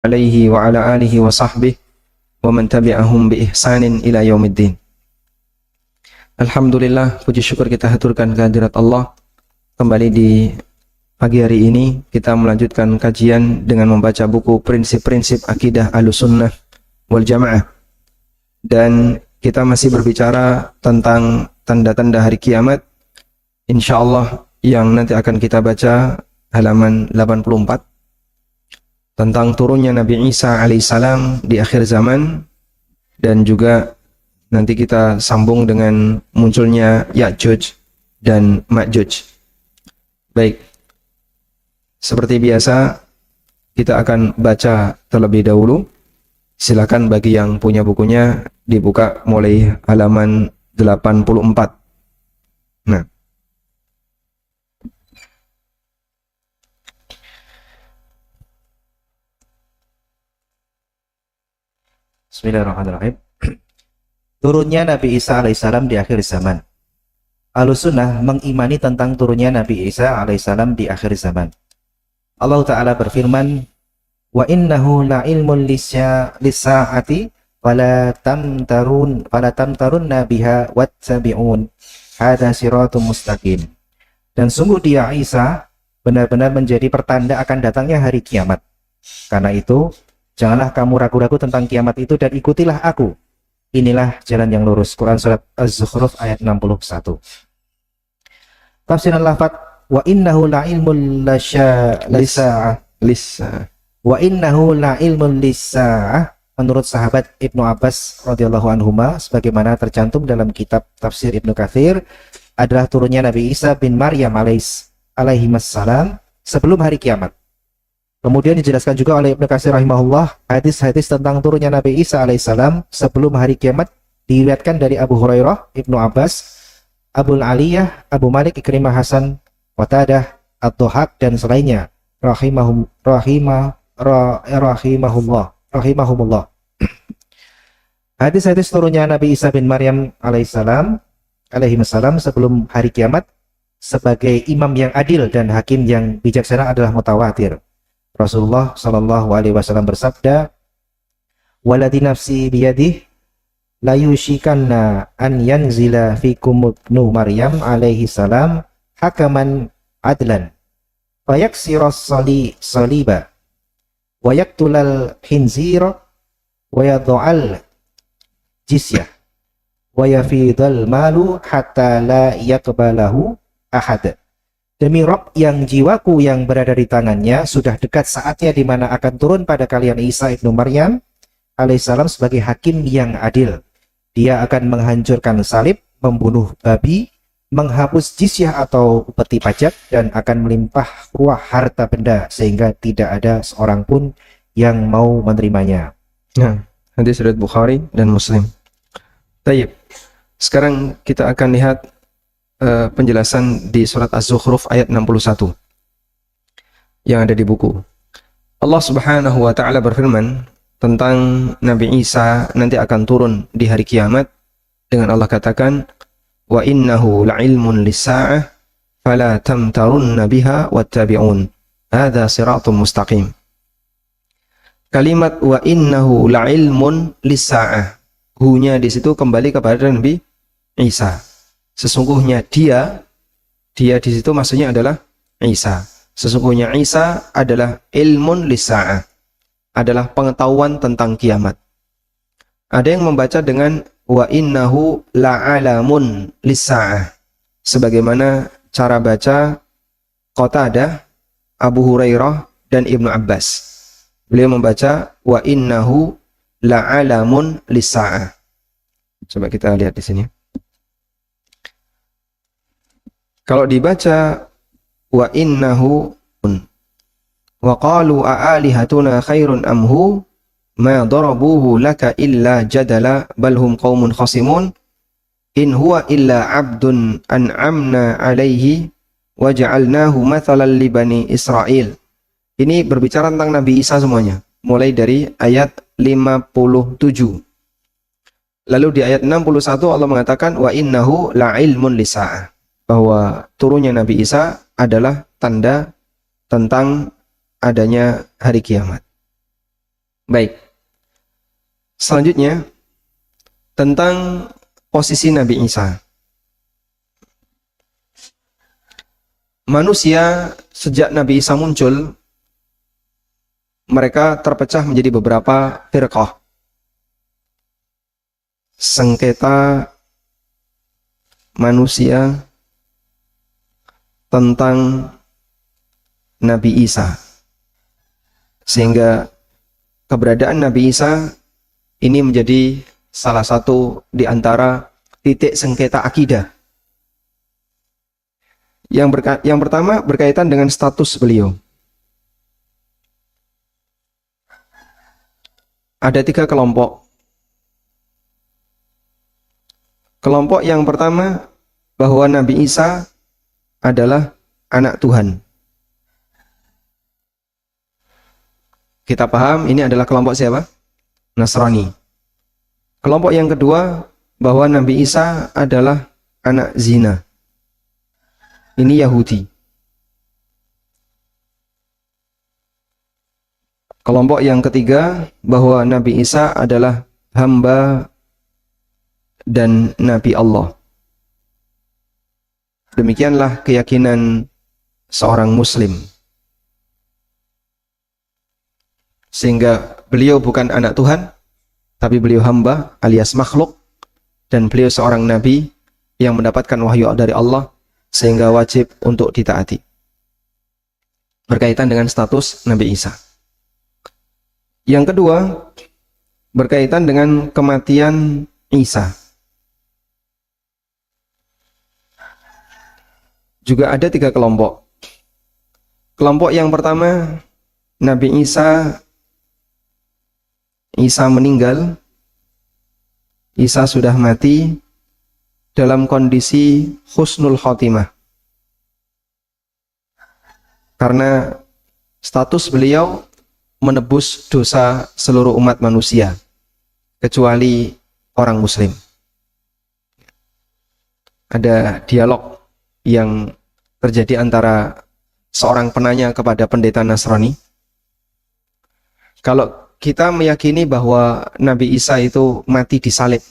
alaihi wa ala alihi wa sahbihi wa man tabi'ahum bi ihsanin ila yaumiddin. Alhamdulillah, puji syukur kita haturkan kehadirat Allah. Kembali di pagi hari ini kita melanjutkan kajian dengan membaca buku prinsip-prinsip akidah Ahlussunnah wal Jamaah. Dan kita masih berbicara tentang tanda-tanda hari kiamat. Insyaallah yang nanti akan kita baca halaman 84 tentang turunnya Nabi Isa alaihissalam di akhir zaman, dan juga nanti kita sambung dengan munculnya Ya'juj dan Ma'juj. Baik, seperti biasa kita akan baca terlebih dahulu. Silakan bagi yang punya bukunya dibuka mulai halaman 84. Nah, Bismillahirrahmanirrahim. Turunnya Nabi Isa alaihissalam di akhir zaman. Ahlussunnah mengimani tentang turunnya Nabi Isa alaihissalam di akhir zaman. Allah Ta'ala berfirman, wa innahu la ilmun lisa'ati fala tamtarunna biha wattabi'un hadza siratum mustaqim. Dan sungguh dia Isa benar-benar menjadi pertanda akan datangnya hari kiamat. Karena itu janganlah kamu ragu-ragu tentang kiamat itu dan ikutilah aku. Inilah jalan yang lurus. Quran surat Az-Zukhruf ayat 61. Tafsiran lafaz wa innahu la ilmun lisa'ah. Wa innahu la ilmun lisa'ah menurut sahabat Ibnu Abbas radhiyallahu anhuma, sebagaimana tercantum dalam kitab tafsir Ibnu Katsir, adalah turunnya Nabi Isa bin Maryam alaihissalam sebelum hari kiamat. Kemudian dijelaskan juga oleh Ibnu Katsir rahimahullah, hadis-hadis tentang turunnya Nabi Isa alaihissalam sebelum hari kiamat diriwayatkan dari Abu Hurairah, Ibnu Abbas, Abul Aliyah, Abu Malik, Ikrimah, Hasan, Qatadah, Ad-Dhahhak dan selainnya rahimahumullah. Hadis-hadis turunnya Nabi Isa bin Maryam alaihissalam sebelum hari kiamat sebagai imam yang adil dan hakim yang bijaksana adalah mutawatir. Rasulullah Shallallahu Alaihi Wasallam bersabda, "Waladi nafsi biyadih, la yushikanna an yanzila fikum ibnu Maryam alaihi salam hakaman adlan, fayaksiras saliba, wa yaktulal khinzira, wa yad'al jizyah, wa yafidal malu hatta la yakbalahu ahad." Demi Rob yang jiwaku yang berada di tangannya, sudah dekat saatnya di mana akan turun pada kalian Isa ibnu Maryam alaihissalam sebagai hakim yang adil. Dia akan menghancurkan salib, membunuh babi, menghapus jizyah atau upeti pajak, dan akan melimpah ruah harta benda sehingga tidak ada seorang pun yang mau menerimanya. nah, hadis riwayat Bukhari dan Muslim. Baik, sekarang kita akan lihat penjelasan di surat Az-Zukhruf ayat 61 yang ada di buku. Allah Subhanahu wa taala berfirman tentang Nabi Isa nanti akan turun di hari kiamat dengan Allah katakan, wa innahu la'ilmun lis-sa'ah fala tamtarunna biha wattabi'un hadza siratum mustaqim. Kalimat wa innahu la'ilmun lis-sa'ah, hu-nya di situ kembali kepada Nabi Isa. Sesungguhnya dia di situ maksudnya adalah Isa. Sesungguhnya Isa adalah ilmun lis-sa'ah, adalah pengetahuan tentang kiamat. Ada yang membaca dengan wa innahu la'alamun lis-sa'ah, sebagaimana cara baca Qatadah, Abu Hurairah dan Ibnu Abbas. Beliau membaca wa innahu la'alamun lis-sa'ah. Coba kita lihat di sini. Kalau dibaca wa innahu wa qalu a'alihatuna khairun amhu ma darabuhu laka illa jadala bal hum qaumun khasimun in huwa illa abdun an'amna alaihi wa ja'alnahu mathalan li bani Israil. Ini berbicara tentang Nabi Isa semuanya, mulai dari ayat 57. Lalu di ayat 61 Allah mengatakan wa innahu la'ilmun lisa'ah, bahwa turunnya Nabi Isa adalah tanda tentang adanya hari kiamat. Baik. Selanjutnya tentang posisi Nabi Isa. Manusia sejak Nabi Isa muncul, mereka terpecah menjadi beberapa firqah. Sengketa manusia tentang Nabi Isa. Sehingga keberadaan Nabi Isa ini menjadi salah satu di antara titik sengketa akidah. Yang pertama berkaitan dengan status beliau. Ada 3 kelompok. Kelompok yang pertama bahwa Nabi Isa adalah anak Tuhan. Kita paham ini adalah kelompok siapa? Nasrani. Kelompok yang kedua bahwa Nabi Isa adalah anak zina. Ini Yahudi. Kelompok yang ketiga bahwa Nabi Isa adalah hamba dan Nabi Allah. Demikianlah keyakinan seorang Muslim. Sehingga beliau bukan anak Tuhan, tapi beliau hamba alias makhluk, dan beliau seorang Nabi yang mendapatkan wahyu dari Allah, sehingga wajib untuk ditaati. Berkaitan dengan status Nabi Isa. Yang kedua, berkaitan dengan kematian Isa. Juga ada 3 kelompok. Kelompok yang pertama, Nabi Isa meninggal, Isa sudah mati dalam kondisi husnul khotimah. Karena status beliau menebus dosa seluruh umat manusia, kecuali orang Muslim. Ada dialog yang terjadi antara seorang penanya kepada pendeta Nasrani. Kalau kita meyakini bahwa Nabi Isa itu mati disalib,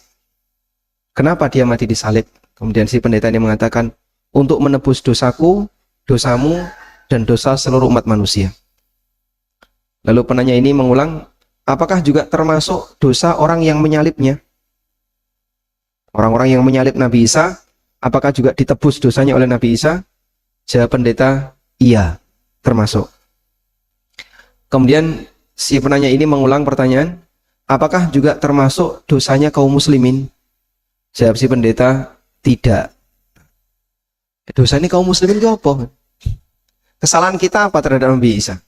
kenapa dia mati disalib? Kemudian si pendeta ini mengatakan, untuk menebus dosaku, dosamu, dan dosa seluruh umat manusia. Lalu penanya ini mengulang, apakah juga termasuk dosa orang yang menyalibnya? Orang-orang yang menyalib Nabi Isa, apakah juga ditebus dosanya oleh Nabi Isa? Jawab pendeta, iya, termasuk. Kemudian si penanya ini mengulang pertanyaan, apakah juga termasuk dosanya kaum muslimin? Jawab si pendeta, tidak. Dosa ini kaum muslimin itu apa? Kesalahan kita apa terhadap Nabi Isa?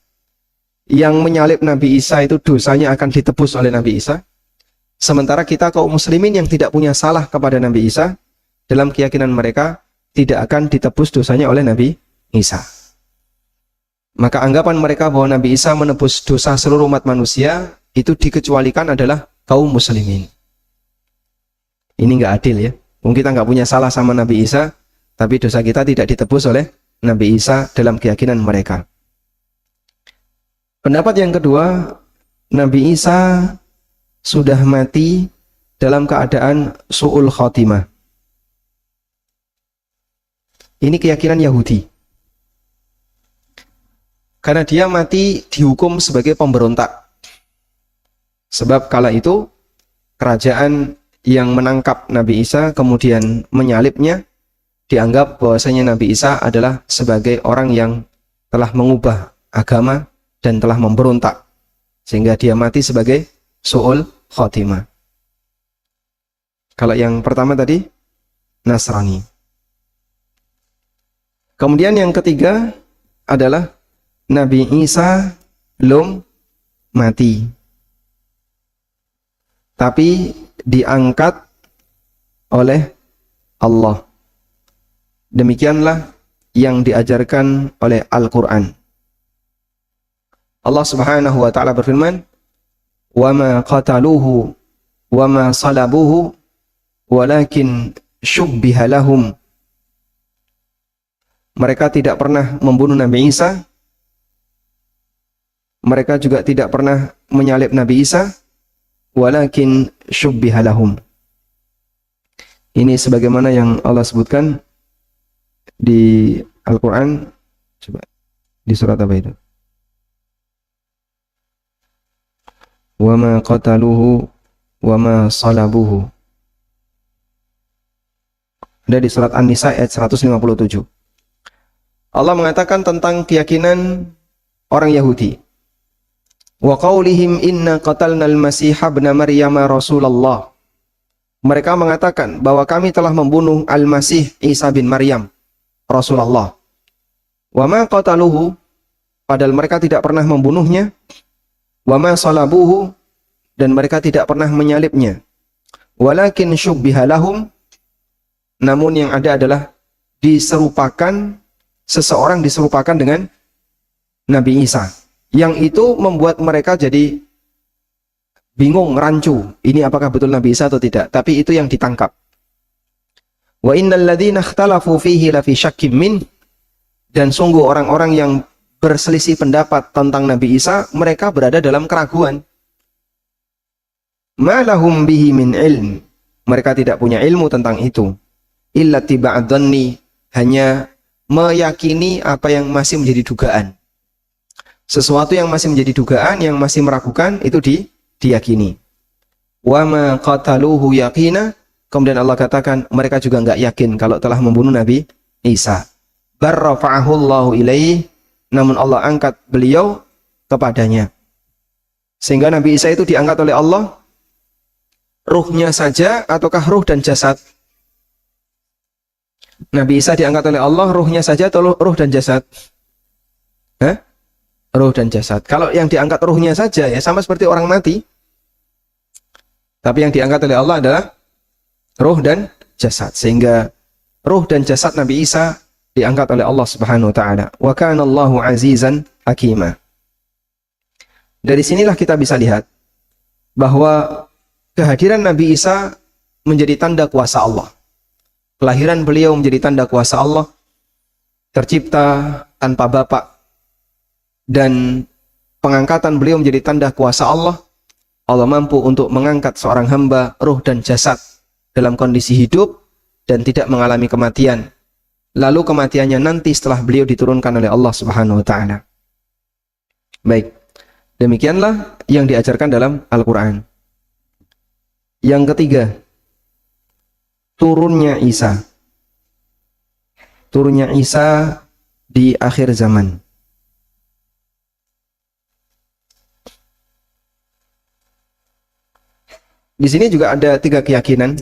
Yang menyalib Nabi Isa itu dosanya akan ditebus oleh Nabi Isa. Sementara kita kaum muslimin yang tidak punya salah kepada Nabi Isa, dalam keyakinan mereka tidak akan ditebus dosanya oleh Nabi Isa. Maka anggapan mereka bahwa Nabi Isa menebus dosa seluruh umat manusia, itu dikecualikan adalah kaum muslimin. Ini nggak adil ya. Mungkin kita nggak punya salah sama Nabi Isa, tapi dosa kita tidak ditebus oleh Nabi Isa dalam keyakinan mereka. Pendapat yang kedua, Nabi Isa sudah mati dalam keadaan su'ul khotimah. Ini keyakinan Yahudi. Karena dia mati dihukum sebagai pemberontak. Sebab kala itu kerajaan yang menangkap Nabi Isa kemudian menyalibnya, dianggap bahwasanya Nabi Isa adalah sebagai orang yang telah mengubah agama dan telah memberontak, sehingga dia mati sebagai su'ul khotimah. Kalau yang pertama tadi Nasrani. Kemudian yang ketiga adalah Nabi Isa belum mati, tapi diangkat oleh Allah. Demikianlah yang diajarkan oleh Al-Quran. Allah Subhanahu wa ta'ala berfirman, "Wa ma qataluhu wa ma salabuhu walakin syubbiha lahum." Mereka tidak pernah membunuh Nabi Isa, mereka juga tidak pernah menyalib Nabi Isa, walakin syubbiha lahum. Ini sebagaimana yang Allah sebutkan di Al-Quran. Coba di surat apa itu? Wa ma qataluhu wa ma salabuhu. Ada di surat An-Nisa ayat 157. Allah mengatakan tentang keyakinan orang Yahudi. Wa qaulihim inna qatalna al-masih ibn Maryam Rasulullah. Mereka mengatakan bahwa kami telah membunuh Al-Masih Isa bin Maryam Rasulullah. Wa ma qataluhu, padahal mereka tidak pernah membunuhnya. Wa ma salabuhu, dan mereka tidak pernah menyalibnya. Walakin syubbiha lahum, namun yang ada adalah seseorang diserupakan dengan Nabi Isa, yang itu membuat mereka jadi bingung, rancu, ini apakah betul Nabi Isa atau tidak. Tapi itu yang ditangkap. Wa innal ladzina ikhtalafu fihi lafi syakkim min, dan sungguh orang-orang yang berselisih pendapat tentang Nabi Isa, mereka berada dalam keraguan. Ma lahum bihi min ilm, mereka tidak punya ilmu tentang itu. Illa tiba'adhanni, hanya meyakini apa yang masih menjadi dugaan. Sesuatu yang masih menjadi dugaan, yang masih meragukan, itu diyakini. Wa ma qataluhu yaqina, kemudian Allah katakan mereka juga enggak yakin kalau telah membunuh Nabi Isa. Barrafa'ahu Allahu ilaihi, namun Allah angkat beliau kepadanya. Sehingga Nabi Isa itu diangkat oleh Allah, ruhnya saja ataukah ruh dan jasad? Nabi Isa diangkat oleh Allah, ruhnya saja atau ruh dan jasad? Ruh dan jasad. Kalau yang diangkat ruhnya saja, ya sama seperti orang mati. Tapi yang diangkat oleh Allah adalah ruh dan jasad. Sehingga ruh dan jasad Nabi Isa diangkat oleh Allah Subhanahu wa taala. Wa kana Allahu azizan hakima. Dari sinilah kita bisa lihat bahwa kehadiran Nabi Isa menjadi tanda kuasa Allah. Kelahiran beliau menjadi tanda kuasa Allah, tercipta tanpa bapak, dan pengangkatan beliau menjadi tanda kuasa Allah. Allah mampu untuk mengangkat seorang hamba ruh dan jasad dalam kondisi hidup dan tidak mengalami kematian. Lalu kematiannya nanti setelah beliau diturunkan oleh Allah Subhanahu wa taala. Baik, demikianlah yang diajarkan dalam Al-Quran. Yang ketiga, turunnya Isa. Turunnya Isa di akhir zaman. Di sini juga ada 3 keyakinan.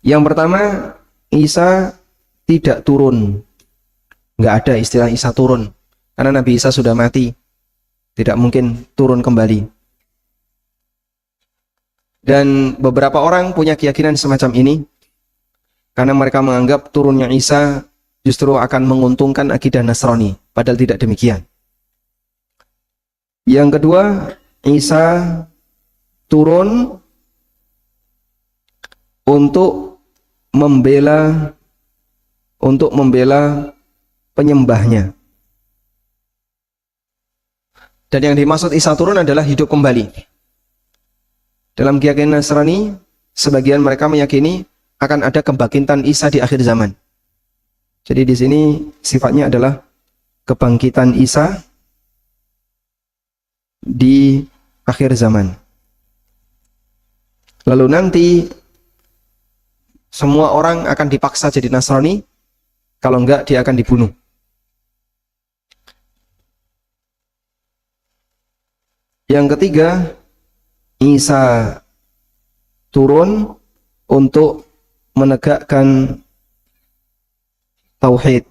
Yang pertama, Isa tidak turun. Nggak ada istilah Isa turun. Karena Nabi Isa sudah mati. Tidak mungkin turun kembali. Dan beberapa orang punya keyakinan semacam ini karena mereka menganggap turunnya Isa justru akan menguntungkan akidah Nasrani, padahal tidak demikian. Yang kedua, Isa turun untuk membela penyembahnya. Dan yang dimaksud Isa turun adalah hidup kembali. Dalam keyakinan Nasrani, sebagian mereka meyakini akan ada kebangkitan Isa di akhir zaman. Jadi di sini sifatnya adalah kebangkitan Isa di akhir zaman. Lalu nanti semua orang akan dipaksa jadi Nasrani, kalau enggak dia akan dibunuh. Yang ketiga, Isa turun untuk menegakkan tauhid.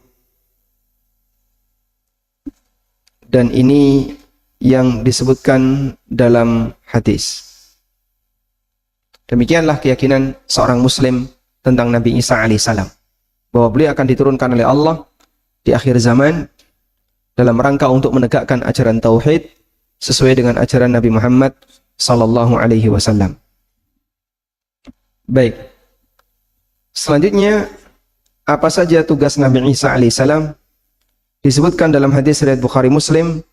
Dan ini yang disebutkan dalam hadis. Demikianlah keyakinan seorang muslim tentang Nabi Isa alaihissalam, bahwa beliau akan diturunkan oleh Allah di akhir zaman dalam rangka untuk menegakkan ajaran tauhid sesuai dengan ajaran Nabi Muhammad sallallahu alaihi wasallam. Baik. Selanjutnya, apa saja tugas Nabi Isa alaihissalam? Disebutkan dalam hadis riwayat Bukhari Muslim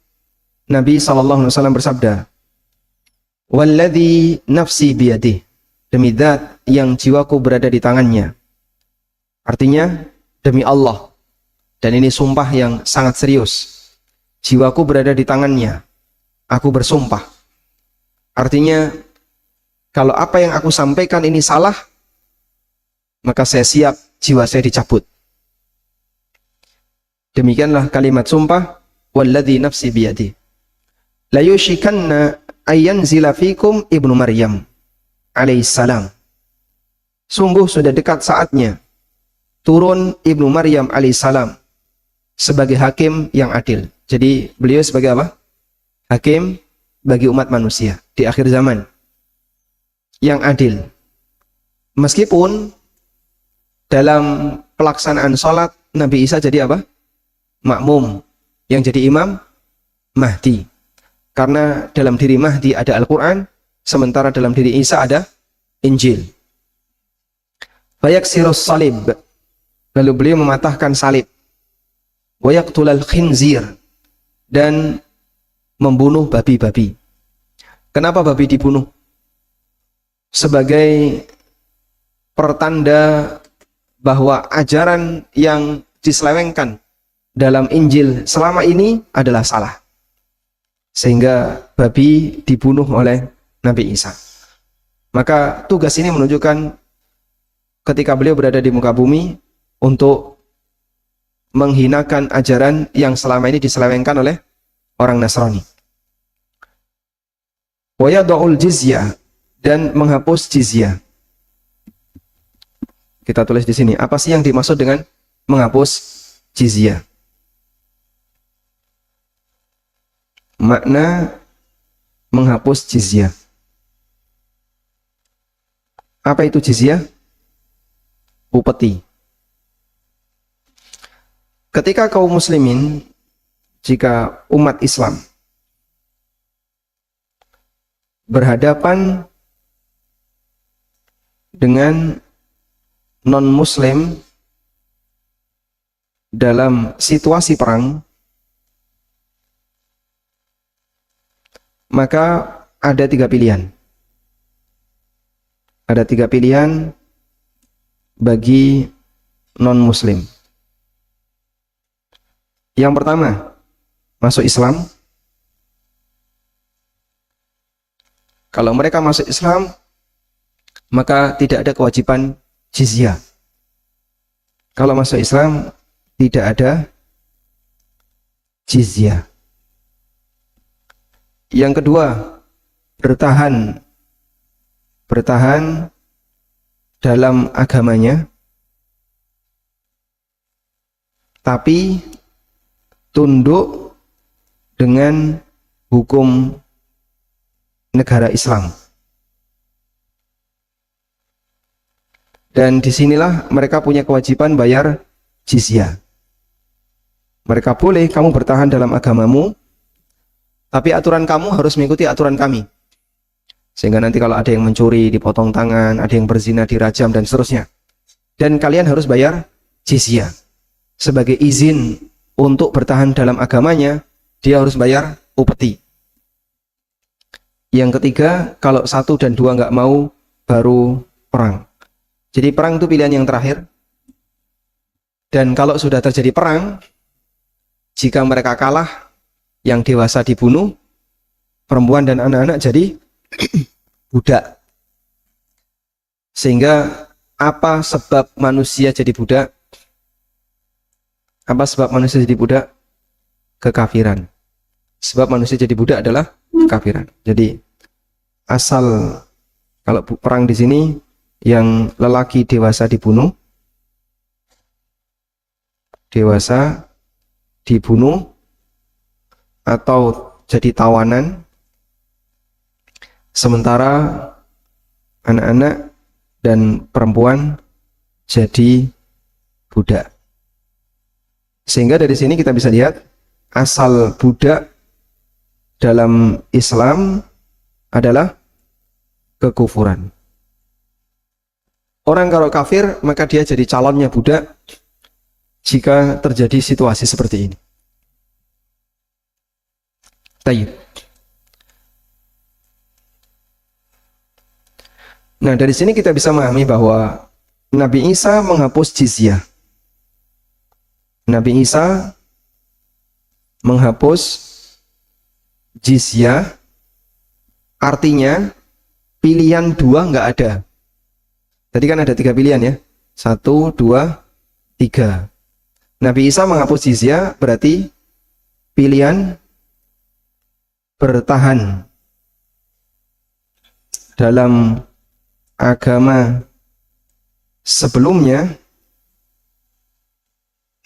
Nabi SAW bersabda, "Walladzi nafsi biyadih," demi zat yang jiwaku berada di tangannya. Artinya demi Allah. Dan ini sumpah yang sangat serius. Jiwaku berada di tangannya. Aku bersumpah. Artinya kalau apa yang aku sampaikan ini salah, maka saya siap jiwa saya dicabut. Demikianlah kalimat sumpah, walladzi nafsi biyadih. La yushikanna ayyanzila fikum Ibnu Maryam alaihissalam. Sungguh sudah dekat saatnya turun Ibnu Maryam alaihissalam sebagai hakim yang adil. Jadi beliau sebagai apa? Hakim bagi umat manusia di akhir zaman yang adil. Meskipun dalam pelaksanaan sholat Nabi Isa jadi apa? Makmum. Yang jadi imam Mahdi. Karena dalam diri Mahdi ada Al-Quran, sementara dalam diri Isa ada Injil. Fayaksirus salib, lalu beliau mematahkan salib. Wayaktulal khinzir, dan membunuh babi-babi. Kenapa babi dibunuh? Sebagai pertanda bahwa ajaran yang diselewengkan dalam Injil selama ini adalah salah. Sehingga babi dibunuh oleh Nabi Isa. Maka tugas ini menunjukkan ketika beliau berada di muka bumi untuk menghinakan ajaran yang selama ini diselewengkan oleh orang Nasrani. Wa yad'ul jizyah, dan menghapus jizyah. Kita tulis di sini, apa sih yang dimaksud dengan menghapus jizyah? Makna menghapus jizyah. Apa itu jizyah? Upeti. Ketika kaum muslimin, jika umat Islam berhadapan dengan non-muslim dalam situasi perang, maka ada tiga pilihan. Ada tiga pilihan bagi non-muslim. Yang pertama, masuk Islam. Kalau mereka masuk Islam, maka tidak ada kewajiban jizyah. Kalau masuk Islam, tidak ada jizyah. Yang kedua, bertahan dalam agamanya, tapi tunduk dengan hukum negara Islam. Dan disinilah mereka punya kewajiban bayar jizyah. Mereka boleh kamu bertahan dalam agamamu, tapi aturan kamu harus mengikuti aturan kami. Sehingga nanti kalau ada yang mencuri dipotong tangan, ada yang berzina dirajam dan seterusnya. Dan kalian harus bayar jizyah. Sebagai izin untuk bertahan dalam agamanya, dia harus bayar upeti. Yang ketiga, kalau satu dan dua nggak mau, baru perang. Jadi perang itu pilihan yang terakhir. Dan kalau sudah terjadi perang, jika mereka kalah, yang dewasa dibunuh, perempuan dan anak-anak jadi budak. Sehingga apa sebab manusia jadi budak? Apa sebab manusia jadi budak? Kekafiran. Sebab manusia jadi budak adalah kekafiran. Jadi asal kalau perang di sini yang lelaki dewasa dibunuh, atau jadi tawanan, sementara anak-anak dan perempuan jadi budak. Sehingga dari sini kita bisa lihat asal budak dalam Islam adalah kekufuran. Orang kalau kafir maka dia jadi calonnya budak jika terjadi situasi seperti ini. Baik. Nah, dari sini kita bisa memahami bahwa Nabi Isa menghapus jizyah. Nabi Isa menghapus jizyah, artinya pilihan dua nggak ada. Tadi kan ada 3 pilihan ya, 1, 2, 3. Nabi Isa menghapus jizyah berarti pilihan bertahan dalam agama sebelumnya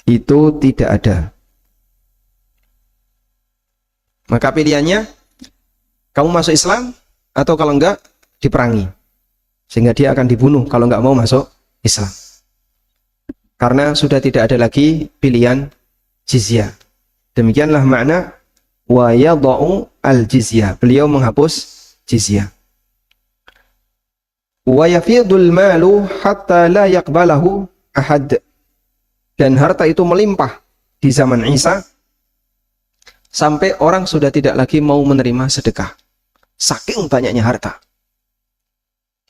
itu tidak ada. Maka pilihannya kamu masuk Islam atau kalau enggak diperangi, sehingga dia akan dibunuh kalau enggak mau masuk Islam, karena sudah tidak ada lagi pilihan jizyah. Demikianlah makna wa yadau al jizyah, beliau menghapus jizyah. Wa yafidul malu hatta la yaqbalahu ahad, dan harta itu melimpah di zaman Isa sampai orang sudah tidak lagi mau menerima sedekah, saking banyaknya harta.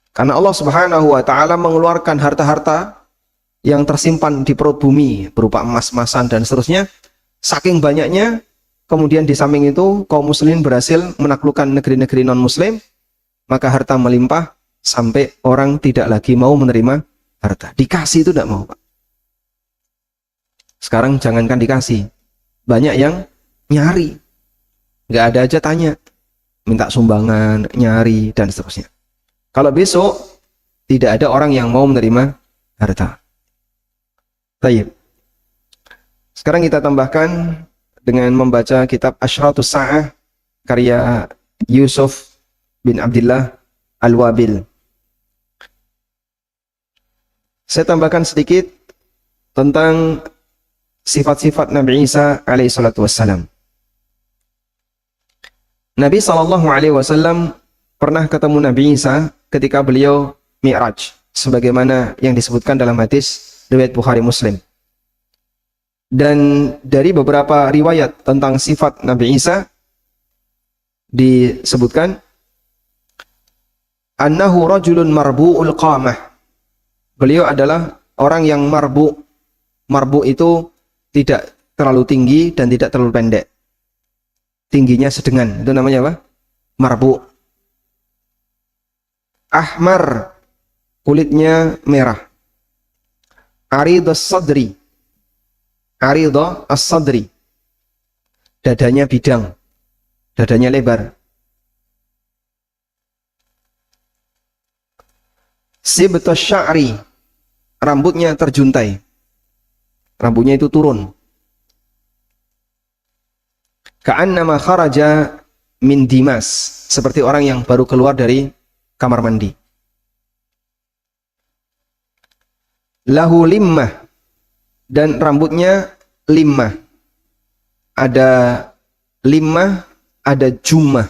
Karena Allah Subhanahu wa taala mengeluarkan harta-harta yang tersimpan di perut bumi berupa emas-emasan dan seterusnya, saking banyaknya. Kemudian di samping itu kaum muslimin berhasil menaklukkan negeri-negeri non-muslim, maka harta melimpah sampai orang tidak lagi mau menerima harta. Dikasih itu tidak mau, Pak. Sekarang jangankan dikasih, banyak yang nyari, nggak ada aja tanya, minta sumbangan, nyari dan seterusnya. Kalau besok tidak ada orang yang mau menerima harta. Baik. Sekarang kita tambahkan dengan membaca kitab Asyratus Sa'ah karya Yusuf bin Abdullah Al-Wabil. Saya tambahkan sedikit tentang sifat-sifat Nabi Isa alaihi salatu wassalam. Nabi SAW pernah ketemu Nabi Isa ketika beliau Mi'raj, sebagaimana yang disebutkan dalam hadis riwayat Bukhari Muslim. Dan dari beberapa riwayat tentang sifat Nabi Isa disebutkan annahu rajulun marbu'ul qamah. Beliau adalah orang yang marbu'. Marbu' itu tidak terlalu tinggi dan tidak terlalu pendek. Tingginya sedengan. Itu namanya apa? Marbu'. Ahmar, kulitnya merah. Aridus sadri. Aridah as-sadri, dadanya bidang, dadanya lebar. Sibtus sya'ri, rambutnya terjuntai, rambutnya itu turun. Ka'annama kharaja min dimas, seperti orang yang baru keluar dari kamar mandi. Lahu limmah, dan rambutnya limmah. Ada limmah, ada jummah.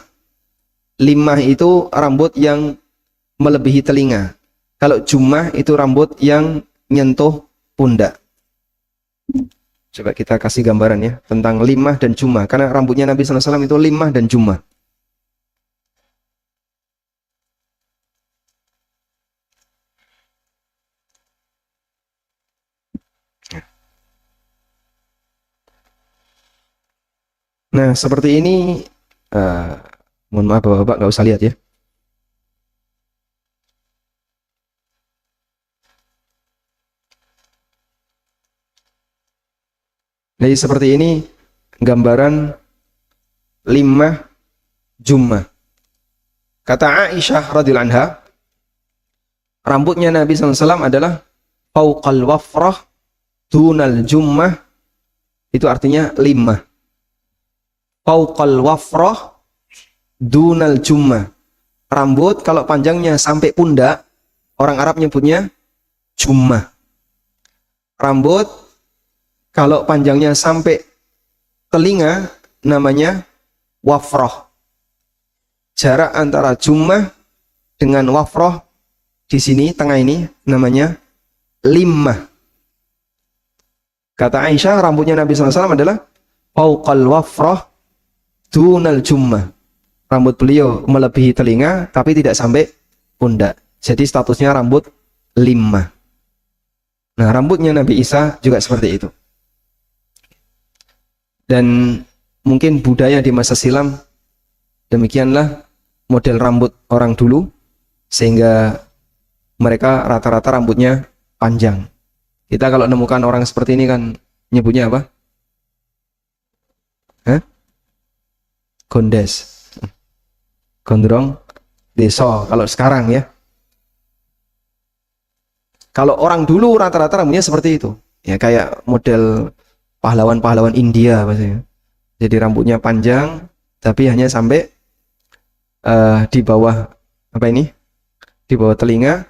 Limmah itu rambut yang melebihi telinga. Kalau jummah itu rambut yang nyentuh pundak. Coba kita kasih gambaran ya tentang limmah dan jummah. Karena rambutnya Nabi SAW itu limmah dan jummah. Nah, seperti ini, mohon maaf Bapak-Bapak nggak usah lihat ya. Jadi seperti ini gambaran limmah jummah. Kata Aisyah radhiyallahu anha, rambutnya Nabi SAW adalah fauqal wafrah dunal jummah, itu artinya limmah. Fauqal wafrah dunal jummah, rambut kalau panjangnya sampai pundak, orang Arab nyebutnya jummah. Rambut kalau panjangnya sampai telinga namanya wafrah. Jarak antara jummah dengan wafrah di sini tengah ini namanya limmah. Kata Aisyah, rambutnya Nabi SAW adalah fauqal wafrah dunal jummah. Rambut beliau melebihi telinga tapi tidak sampai pundak. Jadi statusnya rambut limma. Nah, rambutnya Nabi Isa juga seperti itu. Dan mungkin budaya di masa silam demikianlah model rambut orang dulu, sehingga mereka rata-rata rambutnya panjang. Kita kalau nemukan orang seperti ini kan nyebutnya apa? Gondes, gondrong deso kalau sekarang ya. Kalau orang dulu rata-rata rambutnya seperti itu, ya kayak model pahlawan-pahlawan India maksudnya. Jadi rambutnya panjang tapi hanya sampai di bawah apa ini? Di bawah telinga,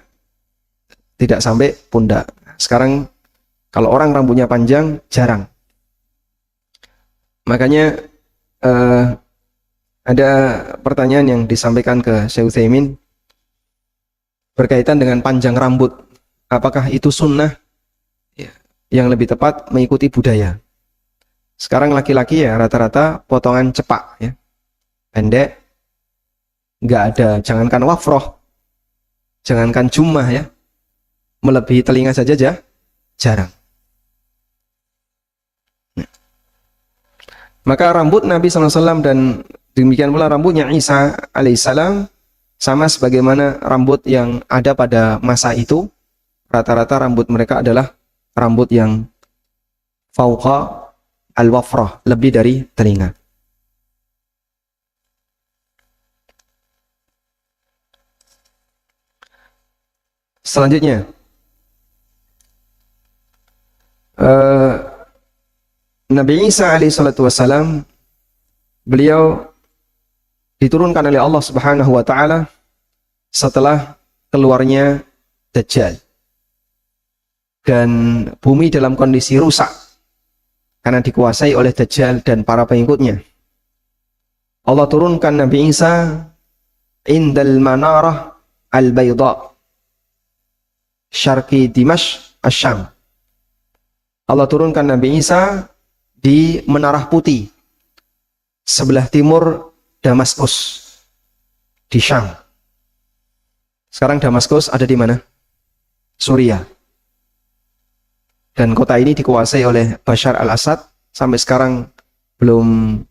tidak sampai pundak. Sekarang kalau orang rambutnya panjang jarang. Makanya ada pertanyaan yang disampaikan ke Syekh Utsaimin berkaitan dengan panjang rambut. Apakah itu sunnah? Ya, yang lebih tepat mengikuti budaya. Sekarang laki-laki ya rata-rata potongan cepak ya, pendek, nggak ada. Jangankan wafroh, jangankan jummah ya, melebihi telinga saja jarang. Maka rambut Nabi SAW dan demikian pula rambutnya Isa alaihissalam sama sebagaimana rambut yang ada pada masa itu. Rata-rata rambut mereka adalah rambut yang fauqa al-wafrah, lebih dari telinga. Selanjutnya Nabi Isa alaihissalatu wassalam, beliau diturunkan oleh Allah Subhanahu wa taala setelah keluarnya Dajjal, dan bumi dalam kondisi rusak karena dikuasai oleh Dajjal dan para pengikutnya. Allah turunkan Nabi Isa indal manarah al-bayda syarqi Dimashq asy-Syam. Allah turunkan Nabi Isa di menarah putih sebelah timur Damaskus di Syam. Sekarang Damaskus ada di mana? Suriah. Dan kota ini dikuasai oleh Bashar al-Assad sampai sekarang belum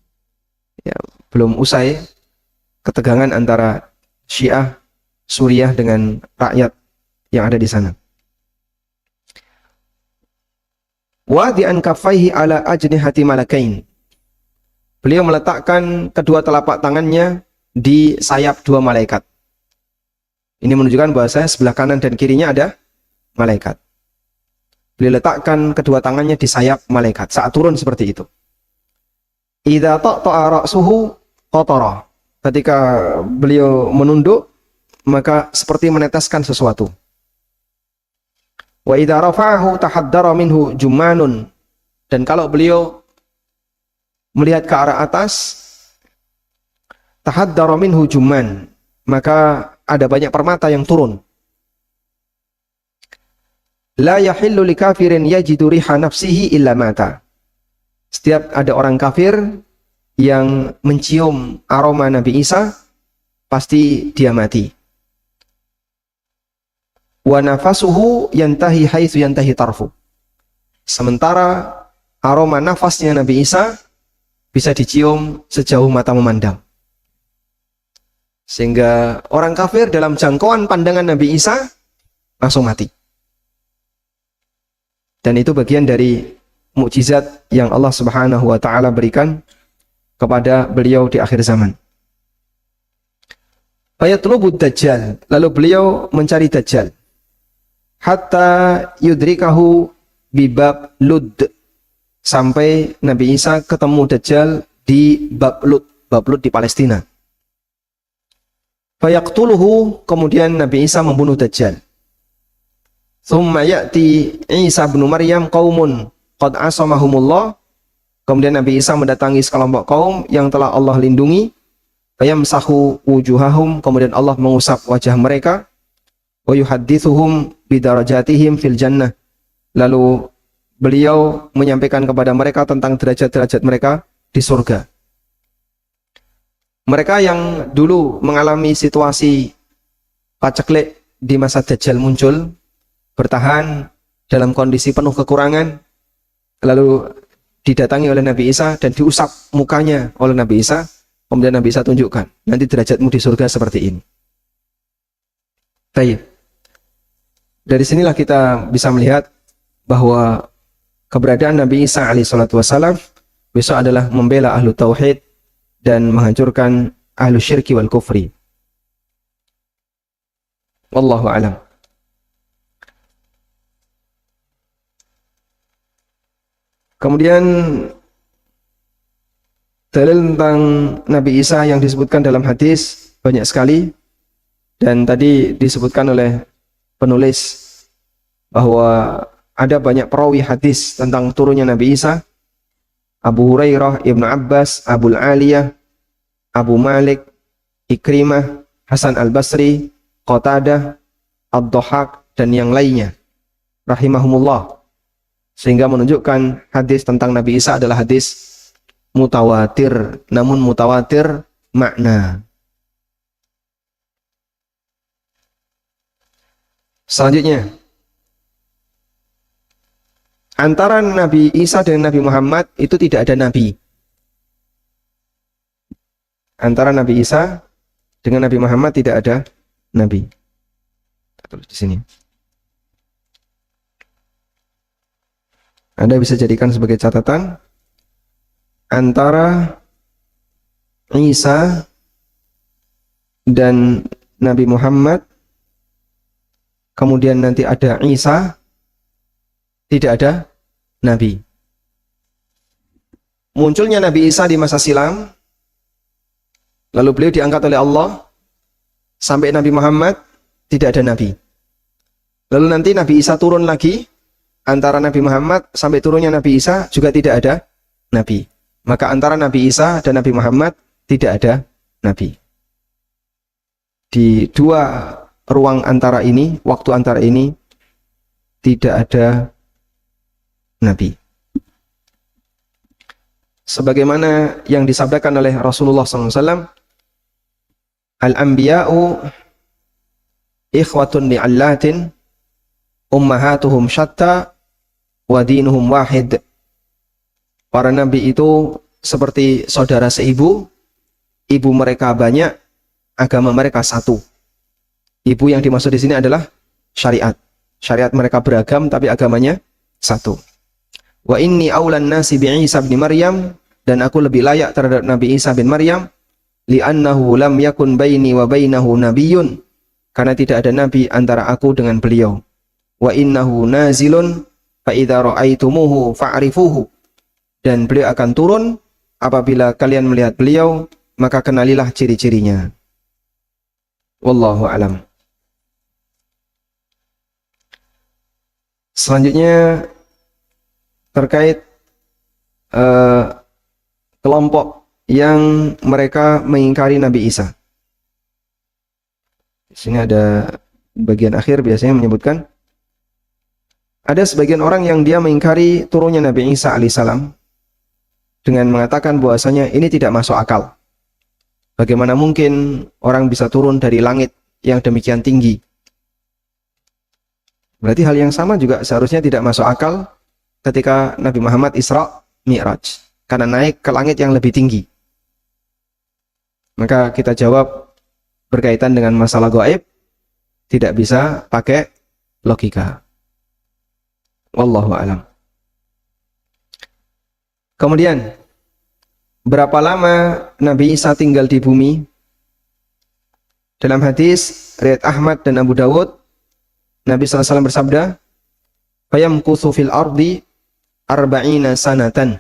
usai ketegangan antara Syiah Suriah dengan rakyat yang ada di sana. Wadi'an kaffaihi ala ajnihati malakain. Beliau meletakkan kedua telapak tangannya di sayap dua malaikat. Ini menunjukkan bahwa sebelah kanan dan kirinya ada malaikat. Beliau letakkan kedua tangannya di sayap malaikat saat turun seperti itu. Idza taqta'a ra'suhu qatara. Ketika beliau menunduk, maka seperti meneteskan sesuatu. Wa idza rafa'ahu tahaddara minhu jumanun. Dan kalau beliau melihat ke arah atas, tahaddara minhu juman, maka ada banyak permata yang turun. La yahillu likafirin yajidu riha nafsihi illa mata. Setiap ada orang kafir yang mencium aroma Nabi Isa, pasti dia mati. Wa nafasuhu yantahi haitsu yantahi tarfu. Sementara aroma nafasnya Nabi Isa bisa dicium sejauh mata memandang. Sehingga orang kafir dalam jangkauan pandangan Nabi Isa langsung mati. Dan itu bagian dari mukjizat yang Allah Subhanahu wa taala berikan kepada beliau di akhir zaman. Fayatlubud Dajjal, lalu beliau mencari Dajjal. Hatta yudrikahu bibab Lud, sampai Nabi Isa ketemu Dajjal di Bab Lud. Bab Lud di Palestina. Fayaqtuluhu, kemudian Nabi Isa membunuh Dajjal. Thumma ya'ti Isa bin Maryam qaumun qad asamahumullah. Kemudian Nabi Isa mendatangi sekelompok kaum yang telah Allah lindungi. Fayamsahu wujuhahum, kemudian Allah mengusap wajah mereka. Wa yuhaddithuhum bidarajatihim fil jannah. Lalu beliau menyampaikan kepada mereka tentang derajat-derajat mereka di surga. Mereka yang dulu mengalami situasi paceklik di masa Dajjal muncul, bertahan dalam kondisi penuh kekurangan, lalu didatangi oleh Nabi Isa dan diusap mukanya oleh Nabi Isa, kemudian Nabi Isa tunjukkan, nanti derajatmu di surga seperti ini. Baik. Dari sinilah kita bisa melihat bahwa keberadaan Nabi Isa alaihissalatu wassalam besok adalah membela ahlu tauhid dan menghancurkan ahlu syirki wal kufri. Wallahu a'lam. Kemudian dalil tentang Nabi Isa yang disebutkan dalam hadis banyak sekali, dan tadi disebutkan oleh penulis bahwa ada banyak perawi hadis tentang turunnya Nabi Isa. Abu Hurairah, Ibnu Abbas, Abul Aliyah, Abu Malik, Ikrimah, Hasan Al-Basri, Qatadah, Ad-Dhahhak, dan yang lainnya rahimahumullah, sehingga menunjukkan hadis tentang Nabi Isa adalah hadis mutawatir, namun mutawatir makna. Selanjutnya, antara Nabi Isa dan Nabi Muhammad itu tidak ada nabi. Antara Nabi Isa dengan Nabi Muhammad tidak ada nabi. Kita tulis di sini. Anda bisa jadikan sebagai catatan, antara Isa dan Nabi Muhammad, kemudian nanti ada Isa, tidak ada nabi. Munculnya Nabi Isa di masa silam, lalu beliau diangkat oleh Allah, sampai Nabi Muhammad tidak ada nabi. Lalu nanti Nabi Isa turun lagi, antara Nabi Muhammad sampai turunnya Nabi Isa juga tidak ada nabi. Maka antara Nabi Isa dan Nabi Muhammad tidak ada nabi. Di dua ruang antara ini, waktu antara ini, tidak ada nabi. Sebagaimana yang disabdakan oleh Rasulullah SAW, Al-Anbiya'u ikhwatun li'allatin ummahatuhum syatta wa dinuhum wahid. Para nabi itu seperti saudara seibu, ibu mereka banyak, agama mereka satu. Ibu yang dimaksud di sini adalah syariat. Syariat mereka beragam tapi agamanya satu. Wa inni aulan nasi bi Isa bin Maryam, dan aku lebih layak terhadap Nabi Isa bin Maryam, li'annahu lam yakun baini wa bainahu nabiyyun, karena tidak ada nabi antara aku dengan beliau. Wa innahu nazilun fa idza ra'aitumuhu fa'rifuhu, dan beliau akan turun, apabila kalian melihat beliau maka kenalilah ciri-cirinya. Wallahu alam. Selanjutnya terkait kelompok yang mereka mengingkari Nabi Isa. Di sini ada bagian akhir biasanya menyebutkan ada sebagian orang yang dia mengingkari turunnya Nabi Isa alaihissalam dengan mengatakan bahwasanya ini tidak masuk akal. Bagaimana mungkin orang bisa turun dari langit yang demikian tinggi? Berarti hal yang sama juga seharusnya tidak masuk akal ketika Nabi Muhammad Isra Mi'raj, karena naik ke langit yang lebih tinggi. Maka kita jawab berkaitan dengan masalah gaib, tidak bisa pakai logika. Wallahu a'lam. Kemudian, berapa lama Nabi Isa tinggal di bumi? Dalam hadis riwayat Ahmad dan Abu Dawud, Nabi SAW bersabda, "Fayamkuthu fil ardi arba'ina sanatan,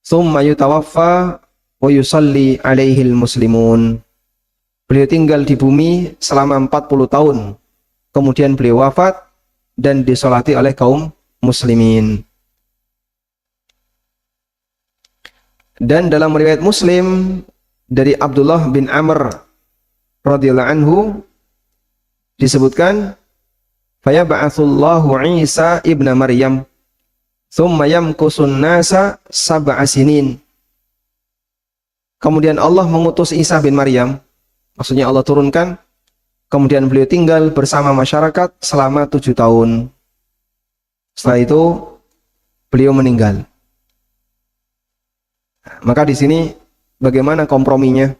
thumma yutawaffa wa yusalli alaihil muslimun." Beliau tinggal di bumi selama 40 tahun, kemudian beliau wafat dan disolati oleh kaum muslimin. Dan dalam riwayat Muslim dari Abdullah bin Amr radhiyallahu anhu disebutkan, "Fayab'atsullahu Isa ibna Maryam, thumma yamkusun nasa sab'a sinin." kemudian Allah mengutus Isa bin Maryam, maksudnya Allah turunkan, kemudian beliau tinggal bersama masyarakat selama 7 tahun. Setelah itu beliau meninggal. Maka di sini bagaimana komprominya?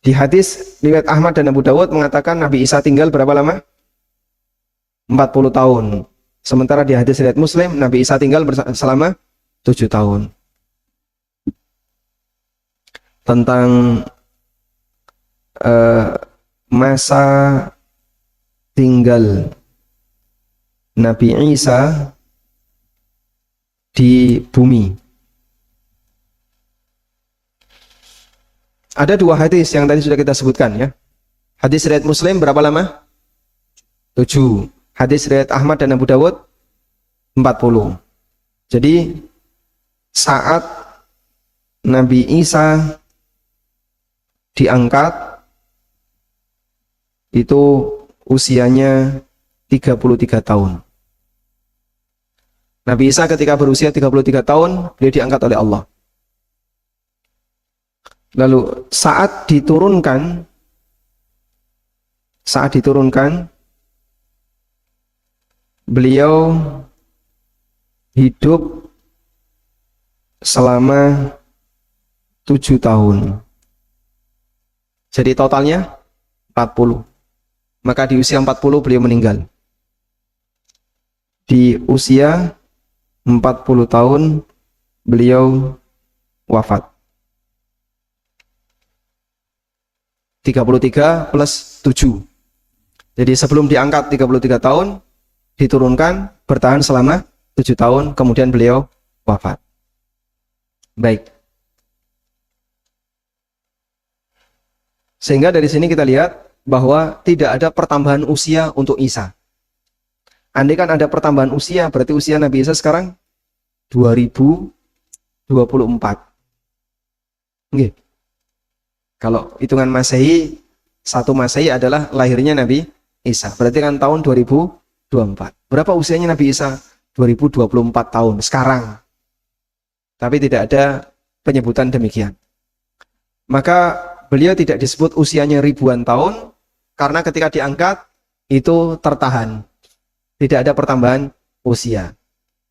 Di hadis riwayat Ahmad dan Abu Dawud mengatakan Nabi Isa tinggal berapa lama? 40 tahun. Sementara di hadis riwayat Muslim Nabi Isa tinggal selama 7 tahun. Tentang masa tinggal Nabi Isa di bumi. Ada 2 hadis yang tadi sudah kita sebutkan ya. Hadis riwayat Muslim berapa lama? 7. Hadis riwayat Ahmad dan Abu Dawud 40. Jadi saat Nabi Isa diangkat itu usianya 33 tahun. Nabi Isa ketika berusia 33 tahun, beliau diangkat oleh Allah. Lalu saat diturunkan, beliau hidup selama 7 tahun. Jadi totalnya 40. Maka di usia 40 beliau meninggal. Di usia 40 tahun beliau wafat. 33 plus 7. Jadi sebelum diangkat 33 tahun, diturunkan, bertahan selama 7 tahun, kemudian beliau wafat. Baik. Sehingga dari sini kita lihat bahwa tidak ada pertambahan usia untuk Isa. Andai kan ada pertambahan usia, berarti usia Nabi Isa sekarang 2024. Nggih. Kalau hitungan Masehi, 1 Masehi adalah lahirnya Nabi Isa. Berarti kan tahun 2024. Berapa usianya Nabi Isa? 2024 tahun sekarang. Tapi tidak ada penyebutan demikian. Maka beliau tidak disebut usianya ribuan tahun karena ketika diangkat itu tertahan. Tidak ada pertambahan usia.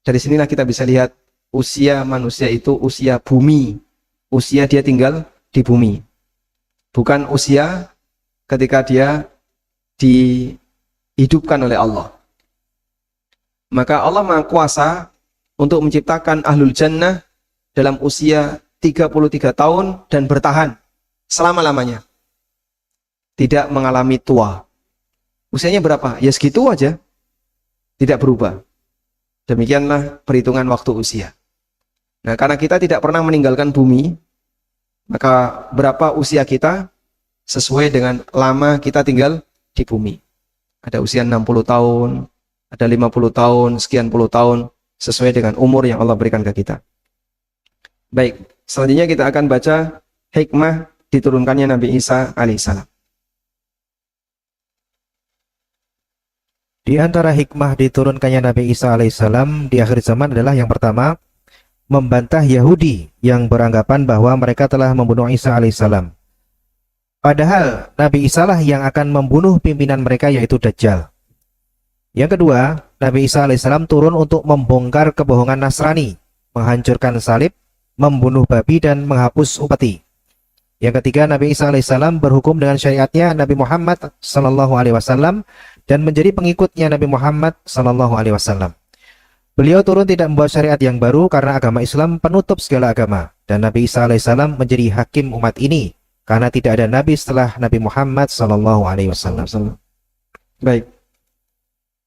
Dari sinilah kita bisa lihat usia manusia itu usia bumi. Usia dia tinggal di bumi. Bukan usia ketika dia dihidupkan oleh Allah. Maka Allah Maha Kuasa untuk menciptakan ahlul jannah dalam usia 33 tahun dan bertahan selama-lamanya. Tidak mengalami tua. Usianya berapa? Ya segitu aja. Tidak berubah. Demikianlah perhitungan waktu usia. Nah, karena kita tidak pernah meninggalkan bumi, maka berapa usia kita sesuai dengan lama kita tinggal di bumi. Ada usia 60 tahun, ada 50 tahun, sekian puluh tahun, sesuai dengan umur yang Allah berikan ke kita. Baik, selanjutnya kita akan baca hikmah diturunkannya Nabi Isa alaihissalam. Di antara hikmah diturunkannya Nabi Isa alaihissalam di akhir zaman adalah yang pertama, membantah Yahudi yang beranggapan bahwa mereka telah membunuh Isa alaihissalam. Padahal Nabi Isa lah yang akan membunuh pimpinan mereka, yaitu Dajjal. Yang kedua, Nabi Isa alaihissalam turun untuk membongkar kebohongan Nasrani, menghancurkan salib, membunuh babi, dan menghapus upeti. Yang ketiga, Nabi Isa alaihissalam berhukum dengan syariatnya Nabi Muhammad sallallahu alaihi wasallam dan menjadi pengikutnya Nabi Muhammad sallallahu alaihi wasallam. Beliau turun tidak membuat syariat yang baru karena agama Islam penutup segala agama, dan Nabi Isa alaihissalam menjadi hakim umat ini karena tidak ada nabi setelah Nabi Muhammad sallallahu alaihi wasallam. Baik.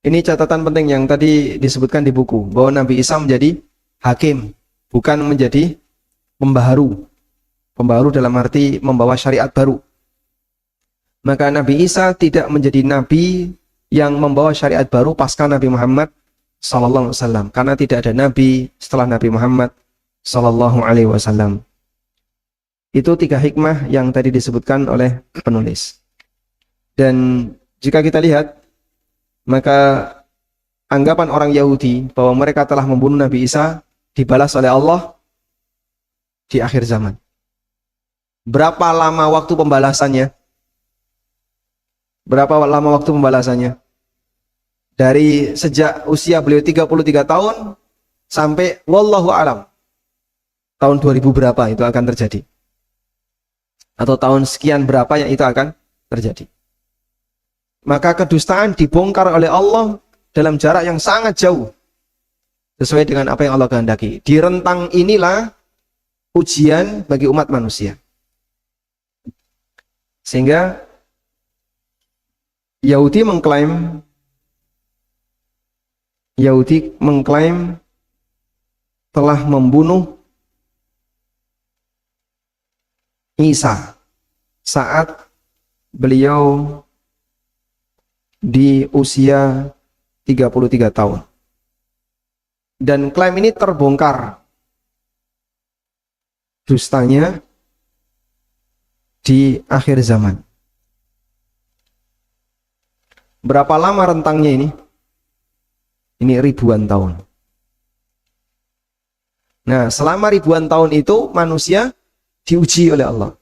Ini catatan penting yang tadi disebutkan di buku, bahwa Nabi Isa menjadi hakim, bukan menjadi pembaharu. Pembaharu dalam arti membawa syariat baru. Maka Nabi Isa tidak menjadi nabi yang membawa syariat baru pasca Nabi Muhammad sallallahu alaihi wasallam, karena tidak ada nabi setelah Nabi Muhammad sallallahu alaihi wasallam. Itu 3 hikmah yang tadi disebutkan oleh penulis. Dan jika kita lihat, maka anggapan orang Yahudi bahwa mereka telah membunuh Nabi Isa dibalas oleh Allah di akhir zaman. Berapa lama waktu pembalasannya? Berapa lama waktu pembalasannya? Dari sejak usia beliau 33 tahun sampai wallahu alam tahun 2000 berapa itu akan terjadi? Atau tahun sekian berapa yang itu akan terjadi? Maka kedustaan dibongkar oleh Allah dalam jarak yang sangat jauh sesuai dengan apa yang Allah kehendaki. Di rentang inilah ujian bagi umat manusia. Sehingga Yahudi mengklaim telah membunuh Isa saat beliau di usia 33 tahun. Dan klaim ini terbongkar dustanya di akhir zaman. Berapa lama rentangnya ini? Ini ribuan tahun. Nah, selama ribuan tahun itu manusia diuji oleh Allah.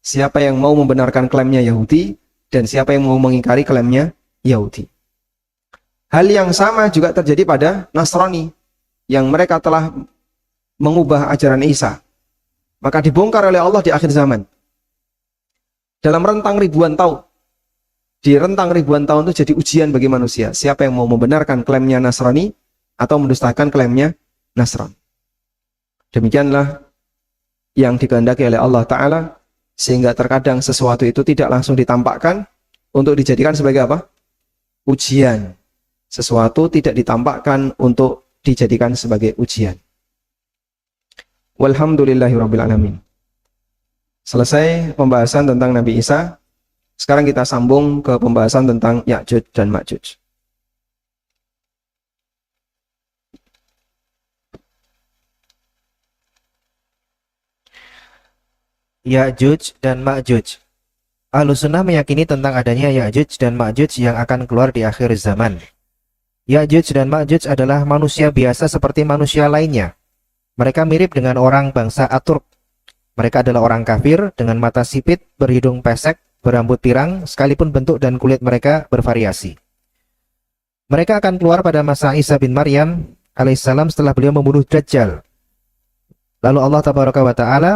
Siapa yang mau membenarkan klaimnya Yahudi dan siapa yang mau mengingkari klaimnya Yahudi. Hal yang sama juga terjadi pada Nasrani yang mereka telah mengubah ajaran Isa. Maka dibongkar oleh Allah di akhir zaman. Dalam rentang ribuan tahun. Di rentang ribuan tahun itu jadi ujian bagi manusia. Siapa yang mau membenarkan klaimnya Nasrani atau mendustakan klaimnya Nasrani. Demikianlah yang dikehendaki oleh Allah Ta'ala, sehingga terkadang sesuatu itu tidak langsung ditampakkan untuk dijadikan sebagai apa? Ujian. Sesuatu tidak ditampakkan untuk dijadikan sebagai ujian. Walhamdulillahirrabbilalamin. Selesai pembahasan tentang Nabi Isa. Sekarang kita sambung ke pembahasan tentang Ya'juj dan Ma'juj. Ya'juj dan Ma'juj. Ahlussunnah meyakini tentang adanya Ya'juj dan Ma'juj yang akan keluar di akhir zaman. Ya'juj dan Ma'juj adalah manusia biasa seperti manusia lainnya. Mereka mirip dengan orang bangsa Aturk. Mereka adalah orang kafir dengan mata sipit, berhidung pesek, berambut pirang, sekalipun bentuk dan kulit mereka bervariasi. Mereka akan keluar pada masa Isa bin Maryam alaihissalam setelah beliau membunuh Dajjal. Lalu Allah tabaraka wa ta'ala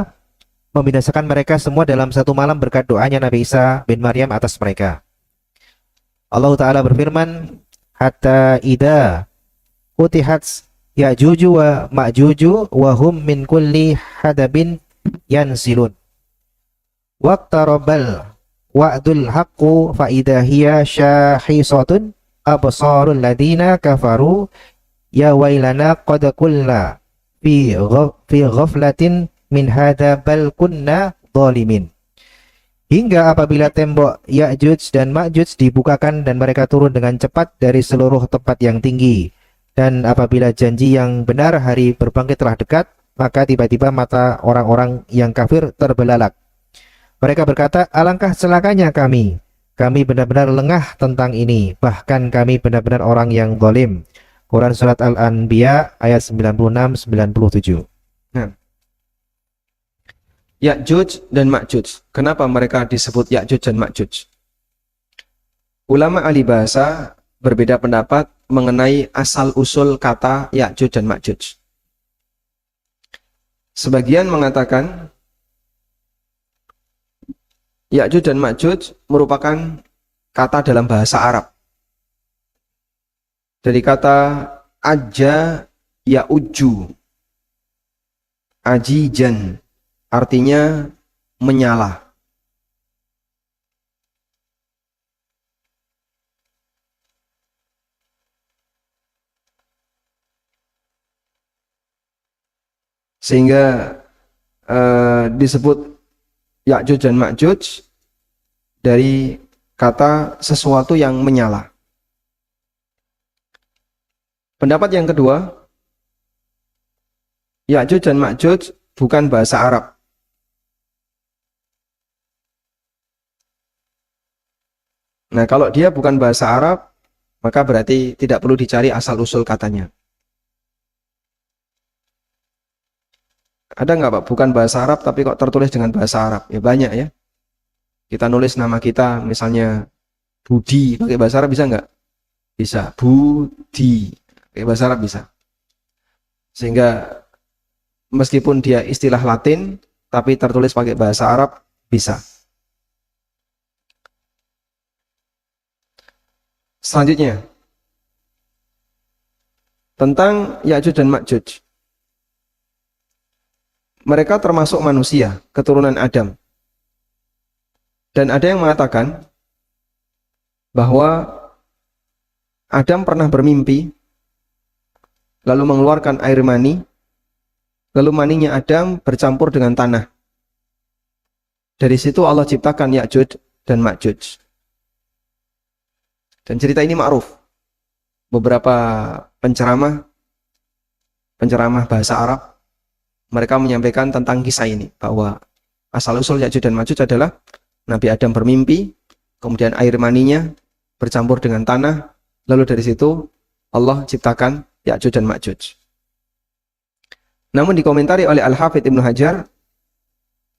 membinasakan mereka semua dalam satu malam berkat doanya Nabi Isa bin Maryam atas mereka. Allah Ta'ala berfirman, hatta idza utihat Ya'juju wa Ma'juju wa hum min kulli hadabin yansilun. Waqtarabal wa'dul haqqu fa idza hiya syahisatun absarul ladina kafaru ya wailana qad qulna fi ghaflatin min hadza bal kunna zalimin. Hingga apabila tembok Ya'juj dan Ma'juj dibukakan dan mereka turun dengan cepat dari seluruh tempat yang tinggi, dan apabila janji yang benar hari berbangkit telah dekat, maka tiba-tiba mata orang-orang yang kafir terbelalak. Mereka berkata, alangkah celakanya kami benar-benar lengah tentang ini, bahkan kami benar-benar orang yang zalim. Quran Surat Al-Anbiya ayat 96-97. Nah, Ya'juj dan Ma'juj. Kenapa mereka disebut Ya'juj dan Ma'juj? Ulama ahli bahasa berbeda pendapat mengenai asal-usul kata Ya'juj dan Ma'juj. Sebagian mengatakan Ya'juj dan Ma'juj merupakan kata dalam bahasa Arab. Dari kata aja ya'uju, ajijan, artinya menyala. Sehingga disebut Ya'juj dan Ma'juj dari kata sesuatu yang menyala. Pendapat yang kedua, Ya'juj dan Ma'juj bukan bahasa Arab. Nah, kalau dia bukan bahasa Arab, maka berarti tidak perlu dicari asal-usul katanya. Ada nggak Pak, bukan bahasa Arab tapi kok tertulis dengan bahasa Arab? Ya banyak ya. Kita nulis nama kita, misalnya Budi, pakai bahasa Arab bisa nggak? Bisa. Budi, pakai bahasa Arab bisa. Sehingga meskipun dia istilah Latin, tapi tertulis pakai bahasa Arab, bisa. Selanjutnya, tentang Ya'juj dan Ma'juj. Mereka termasuk manusia, keturunan Adam. Dan ada yang mengatakan bahwa Adam pernah bermimpi, lalu mengeluarkan air mani, lalu maninya Adam bercampur dengan tanah. Dari situ Allah ciptakan Ya'juj dan Ma'juj. Dan cerita ini ma'ruf. Beberapa penceramah bahasa Arab, mereka menyampaikan tentang kisah ini, bahwa asal-usul Ya'juj dan Ma'juj adalah Nabi Adam bermimpi, kemudian air maninya bercampur dengan tanah, lalu dari situ Allah ciptakan Ya'juj dan Ma'juj. Namun dikomentari oleh Al-Hafidh Ibnu Hajar,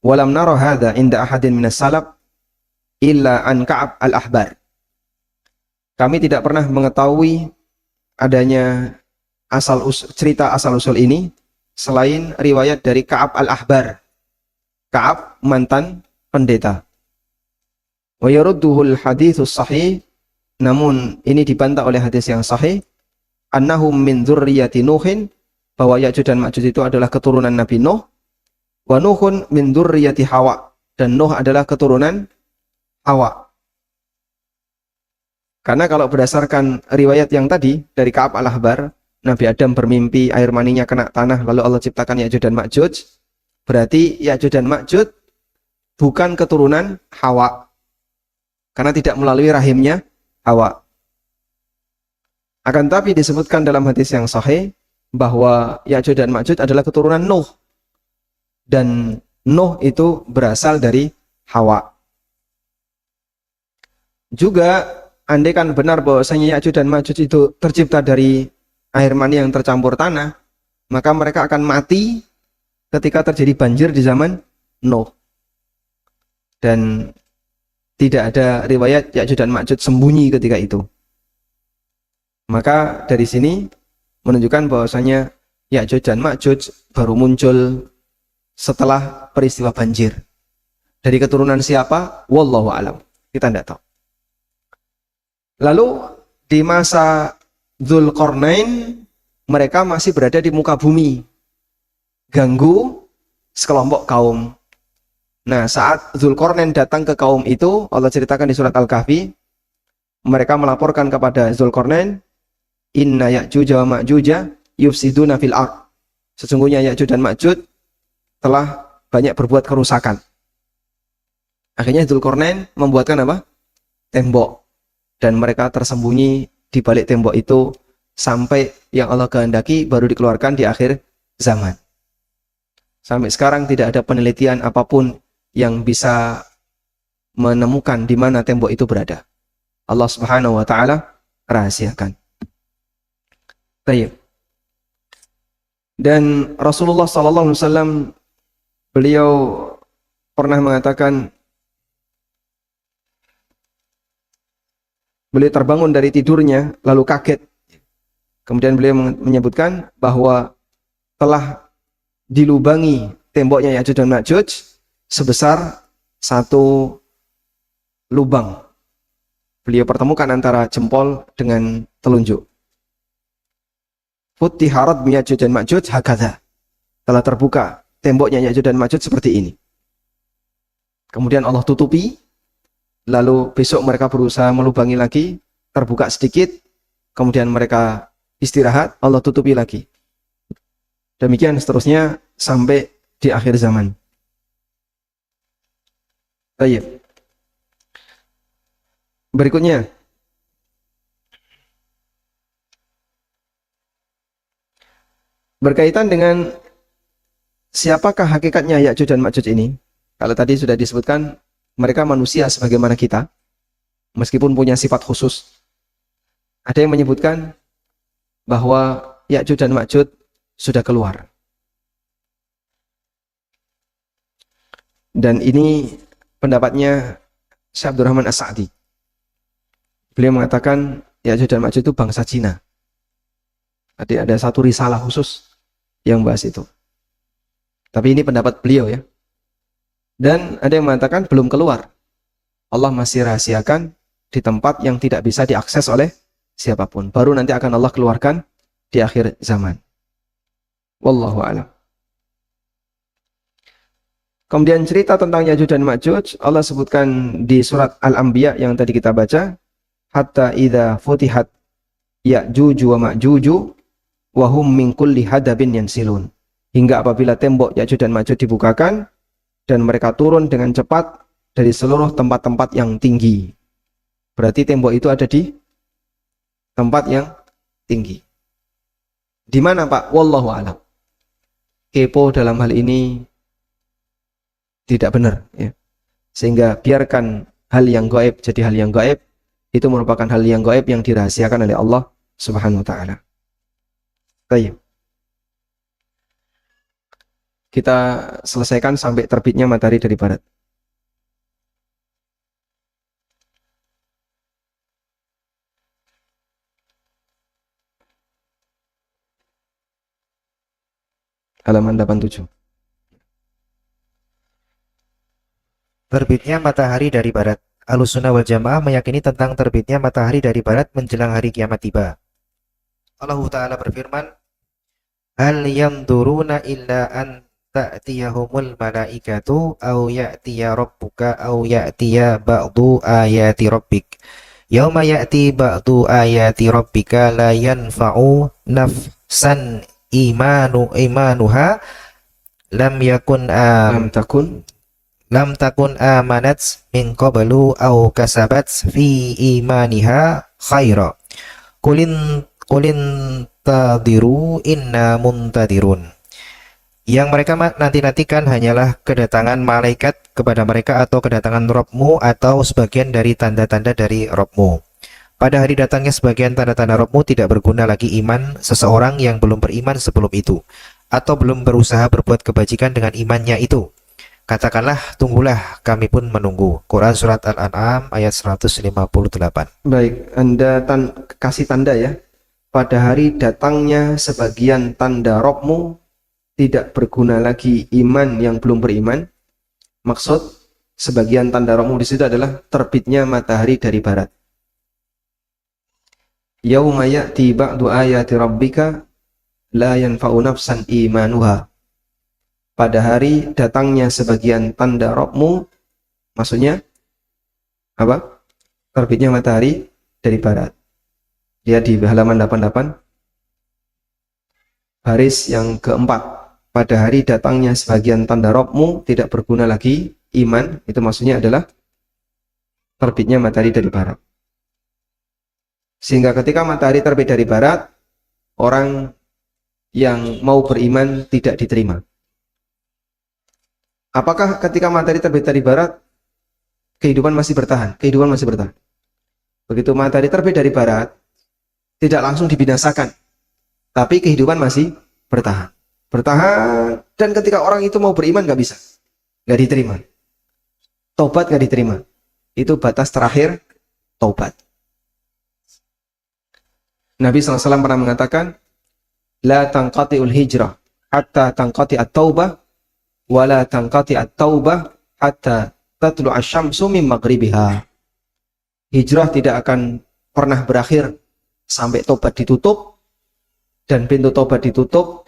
walam nara hadza inda ahadin minas salaf illa an Ka'ab al-Ahbar. Kami tidak pernah mengetahui adanya cerita asal-usul ini selain riwayat dari Ka'ab al-Ahbar. Ka'ab mantan pendeta. Wa yarudduhul haditsus sahih, namun ini dibantah oleh hadis yang sahih, annahum min dzurriyyati Nuhin, bahwa Ya'juj dan Ma'juj itu adalah keturunan Nabi Nuh, wa Nuhun min dzurriyyati Hawa, dan Nuh adalah keturunan Hawa. Karena kalau berdasarkan riwayat yang tadi dari Ka'ab al-Ahbar, Nabi Adam bermimpi air maninya kena tanah lalu Allah ciptakan Ya'juj dan Ma'juj, berarti Ya'juj dan Ma'juj bukan keturunan Hawa, karena tidak melalui rahimnya Hawa. Akan tapi disebutkan dalam hadis yang sahih bahwa Ya'juj dan Ma'juj adalah keturunan Nuh, dan Nuh itu berasal dari Hawa. Juga andaikan benar bahwasanya Ya'juj dan Ma'juj itu tercipta dari air mani yang tercampur tanah, maka mereka akan mati ketika terjadi banjir di zaman Nuh. Dan tidak ada riwayat Ya'juj dan Ma'juj sembunyi ketika itu. Maka dari sini menunjukkan bahwasanya Ya'juj dan Ma'juj baru muncul setelah peristiwa banjir. Dari keturunan siapa? Wallahu a'lam. Kita tidak tahu. Lalu di masa Dzulqarnain, mereka masih berada di muka bumi, ganggu sekelompok kaum. Nah, saat Dzulqarnain datang ke kaum itu, Allah ceritakan di surat Al-Kahfi, mereka melaporkan kepada Dzulqarnain, inna Ya'juj wa Ma'juj yufsiduna fil ardh. Sesungguhnya Ya'juj dan Ma'juj telah banyak berbuat kerusakan. Akhirnya Dzulqarnain membuatkan apa? Tembok. Dan mereka tersembunyi di balik tembok itu sampai yang Allah kehendaki baru dikeluarkan di akhir zaman. Sampai sekarang tidak ada penelitian apapun yang bisa menemukan di mana tembok itu berada. Allah Subhanahu wa taala rahasiakan. Baik. Dan Rasulullah sallallahu alaihi wasallam, beliau pernah mengatakan, beliau terbangun dari tidurnya lalu kaget. Kemudian beliau menyebutkan bahwa telah dilubangi temboknya Ya'juj dan Ma'juj sebesar satu lubang. Beliau pertemukan antara jempol dengan telunjuk. Futiharat Ya'juj dan Ma'juj hakadha. Telah terbuka temboknya Ya'juj dan Ma'juj seperti ini. Kemudian Allah tutupi. Lalu besok mereka berusaha melubangi lagi, terbuka sedikit. Kemudian mereka istirahat, Allah tutupi lagi. Demikian seterusnya sampai di akhir zaman. Baik. Berikutnya, berkaitan dengan siapakah hakikatnya Ya'juj dan Ma'juj ini. Kalau tadi sudah disebutkan, mereka manusia sebagaimana kita, meskipun punya sifat khusus. Ada yang menyebutkan bahwa Ya'juj dan Ma'juj sudah keluar. Dan ini pendapatnya Syekh Abdurrahman As-Sa'di. Beliau mengatakan Ya'juj dan Ma'juj itu bangsa Cina. Jadi ada satu risalah khusus yang bahas itu. Tapi ini pendapat beliau ya. Dan ada yang mengatakan belum keluar. Allah masih rahasiakan di tempat yang tidak bisa diakses oleh siapapun. Baru nanti akan Allah keluarkan di akhir zaman. Wallahu a'lam. Kemudian cerita tentang Ya'juj dan Ma'juj Allah sebutkan di surat Al-Anbiya yang tadi kita baca, hatta idza futihat Ya'juj wa Ma'juj wa hum min kulli hadabin yansilun. Hingga apabila tembok Ya'juj dan Ma'juj dibukakan dan mereka turun dengan cepat dari seluruh tempat-tempat yang tinggi. Berarti tembok itu ada di tempat yang tinggi. Di mana Pak? Wallahu a'lam. Kepo dalam hal ini tidak benar ya. Sehingga biarkan hal yang gaib jadi hal yang gaib. Itu merupakan hal yang gaib yang dirahasiakan oleh Allah Subhanahu wa taala. Baik. Kita selesaikan sampai terbitnya matahari dari barat. Halaman 87. Terbitnya matahari dari barat. Ahlussunnah wal Jamaah meyakini tentang terbitnya matahari dari barat menjelang hari kiamat tiba. Allah Ta'ala berfirman, hal yanzuruna illa an ta'tiyahumul malaikatu aw ya'tiya rabbuka aw ya'tiya ba'du ayati rabbik. Yauma ya'ti ba'du ayati rabbika la yanfa'u nafsan imanuha lam yakun lam takun amanat min qablu aw kasabat fi imaniha khaira. Kulin tadiru inna muntadirun. Yang mereka nanti-nantikan hanyalah kedatangan malaikat kepada mereka atau kedatangan Rabbmu atau sebagian dari tanda-tanda dari Rabbmu. Pada hari datangnya sebagian tanda-tanda Rabbmu tidak berguna lagi iman seseorang yang belum beriman sebelum itu atau belum berusaha berbuat kebajikan dengan imannya itu. Katakanlah, tunggulah, kami pun menunggu. Quran Surat Al-An'am ayat 158. Baik, Anda kasih tanda ya. Pada hari datangnya sebagian tanda Rabbmu tidak berguna lagi iman yang belum beriman. Maksud sebagian tanda Rabbmu di situ adalah terbitnya matahari dari barat. Yauma ya'ti ba'du ayati rabbika la yanfa'u nafsan imanuha. Pada hari datangnya sebagian tanda Rabbmu, maksudnya apa? Terbitnya matahari dari barat. Lihat di halaman 88, baris yang keempat. Pada hari datangnya sebagian tanda Rabbmu tidak berguna lagi iman, itu maksudnya adalah terbitnya matahari dari barat. Sehingga ketika matahari terbit dari barat, orang yang mau beriman tidak diterima. Apakah ketika matahari terbit dari barat, kehidupan masih bertahan? Kehidupan masih bertahan. Begitu matahari terbit dari barat, tidak langsung dibinasakan, tapi kehidupan masih bertahan. Bertahan, dan ketika orang itu mau beriman nggak bisa, nggak diterima. Taubat nggak diterima. Itu batas terakhir taubat. Nabi SAW pernah mengatakan, la tanqati'ul hijrah hatta tanqati at-taubah wala tanqati at-taubah hatta tatlu asy-syamsu min maghribiha. Hijrah tidak akan pernah berakhir sampai tobat ditutup, dan pintu tobat ditutup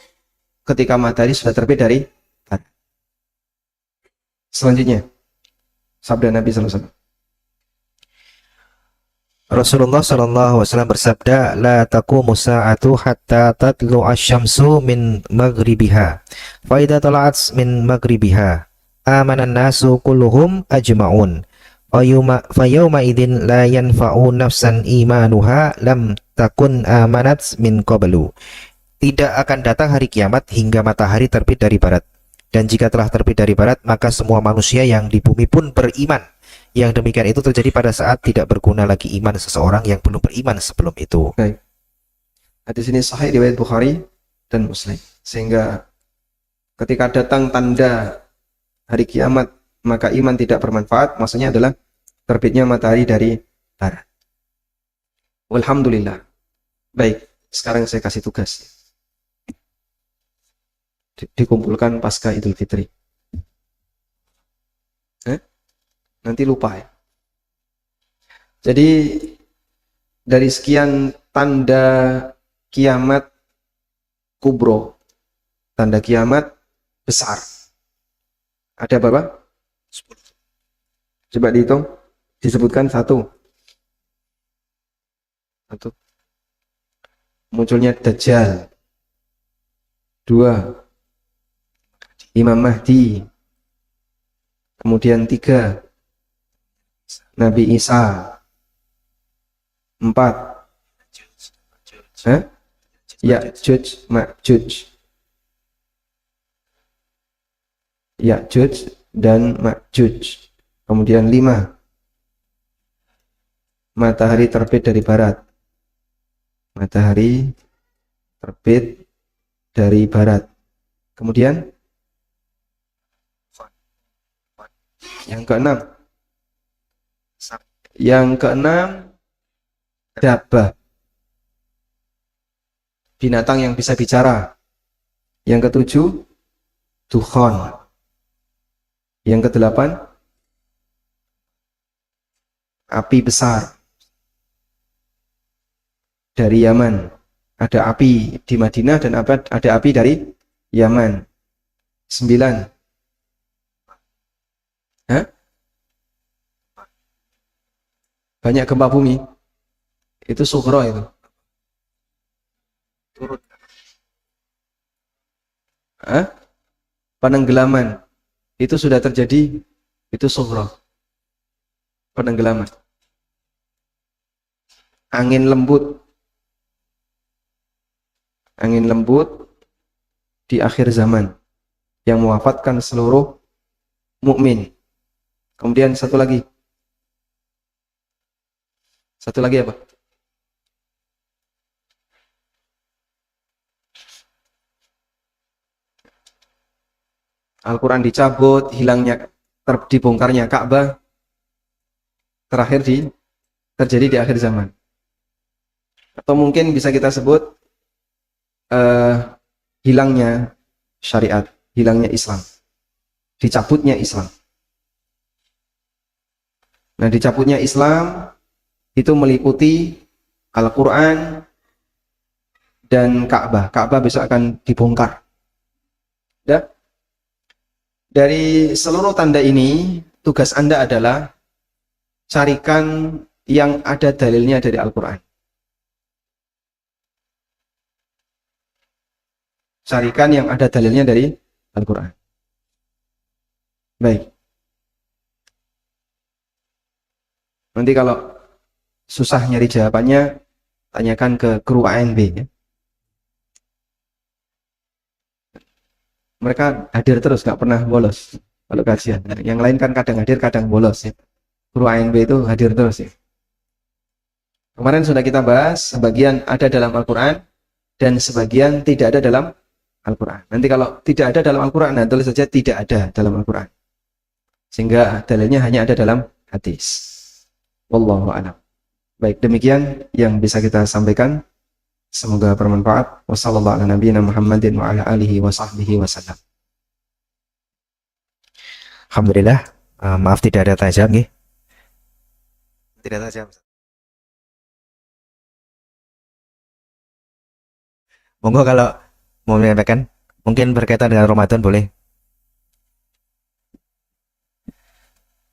ketika matahari sudah terbit dari barat. Selanjutnya sabda Nabi SAW. Rasulullah SAW bersabda, la taqumu sa'atu hatta tatlu asy-syamsu min maghribiha. Fa idza tala'at min maghribiha amanan nasu kulluhum ajma'un. Fa yawma idzin la yanfa'u nafsan imanuha lam takun amanat min qablu. Tidak akan datang hari kiamat hingga matahari terbit dari barat. Dan jika telah terbit dari barat, maka semua manusia yang di bumi pun beriman. Yang demikian itu terjadi pada saat tidak berguna lagi iman seseorang yang belum beriman sebelum itu. Baik. Hadis ini sahih riwayat Bukhari dan Muslim. Sehingga ketika datang tanda hari kiamat, maka iman tidak bermanfaat. Maksudnya adalah terbitnya matahari dari barat. Alhamdulillah. Baik, sekarang saya kasih tugas. Dikumpulkan pasca Idul Fitri. Nanti lupa ya. Jadi dari sekian tanda kiamat kubro, tanda kiamat besar, ada berapa? 10. Coba dihitung, disebutkan satu. Munculnya Dajjal. 2, Imam Mahdi. Kemudian 3, Nabi Isa. 4, Ya'juj Ma'juj. Ya'juj dan Ma'juj. Kemudian 5, matahari terbit dari barat. Matahari terbit dari barat. Kemudian yang keenam. Dabbah. Binatang yang bisa bicara. Yang ketujuh, dukhan. Yang kedelapan, api besar dari Yaman. Ada api di Madinah dan ada api dari Yaman. 9, banyak gempa bumi. Itu sughra itu. Turut. Penenggelaman. Itu sudah terjadi. Itu sughra. Penenggelaman. Angin lembut. Angin lembut di akhir zaman yang mewafatkan seluruh mukmin. Kemudian satu lagi. Satu lagi apa? Al-Quran dicabut, hilangnya, dibongkarnya Ka'bah, terakhir terjadi di akhir zaman. Atau mungkin bisa kita sebut hilangnya syariat, hilangnya Islam, dicabutnya Islam. Nah, dicabutnya Islam itu meliputi Al-Quran dan Ka'bah. Ka'bah besok akan dibongkar. Ya? Dari seluruh tanda ini, tugas Anda adalah carikan yang ada dalilnya dari Al-Quran. Carikan yang ada dalilnya dari Al-Quran. Baik. Nanti kalau susah nyari jawabannya, tanyakan ke kru ANB. Ya. Mereka hadir terus, nggak pernah bolos kalau kajian. Yang lain kan kadang hadir, kadang bolos. Ya. Kru ANB itu hadir terus. Ya. Kemarin sudah kita bahas, sebagian ada dalam Al-Quran dan sebagian tidak ada dalam Al-Quran. Nanti kalau tidak ada dalam Al-Quran, nah tulis saja tidak ada dalam Al-Quran. Sehingga dalilnya hanya ada dalam hadis. Wallahu a'lam. Baik, demikian yang bisa kita sampaikan. Semoga bermanfaat. Wassallallahu ala nabiyina Muhammadin wa ala alihi wa sahbihi wasallam. Alhamdulillah. Maaf tidak ada tanya jawab nggih. Tidak ada jawab. Monggo kalau mau menyampaikan, mungkin berkaitan dengan Ramadan boleh.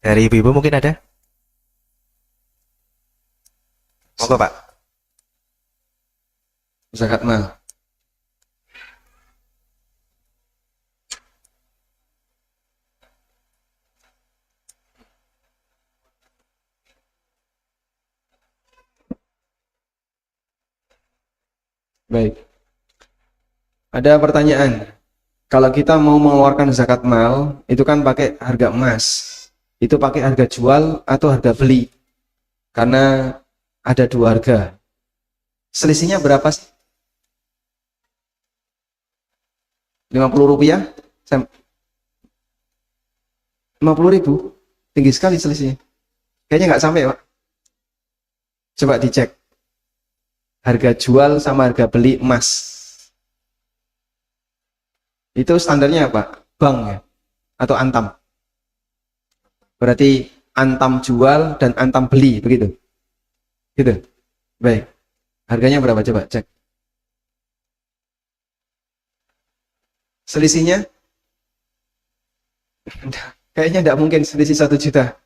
Dari ibu-ibu mungkin ada? Monggo Pak. Zakat mal. Baik. Ada pertanyaan. Kalau kita mau mengeluarkan zakat mal, itu kan pakai harga emas. Itu pakai harga jual atau harga beli? Karena ada dua harga. Selisihnya berapa sih? 50 rupiah? 50.000. Tinggi sekali selisihnya. Kayaknya nggak sampai, Pak. Coba dicek. Harga jual sama harga beli emas. Itu standarnya apa? Bank ya? Atau antam? Berarti antam jual dan antam beli, begitu? Gitu? Baik. Harganya berapa? Coba cek. Selisihnya? Kayaknya tidak mungkin selisih 1 juta.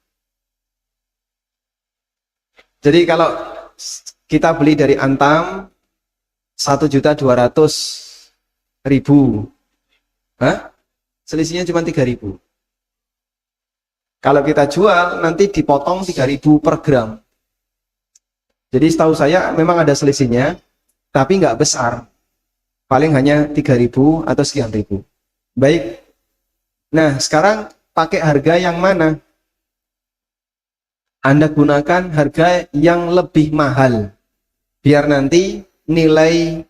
Jadi kalau kita beli dari antam 1.200.000, hah? Selisihnya cuma 3.000. Kalau kita jual nanti dipotong 3.000 per gram. Jadi setahu saya memang ada selisihnya, tapi nggak besar. Paling hanya 3.000 atau sekian ribu. Baik. Nah, sekarang pakai harga yang mana? Anda gunakan harga yang lebih mahal. Biar nanti nilai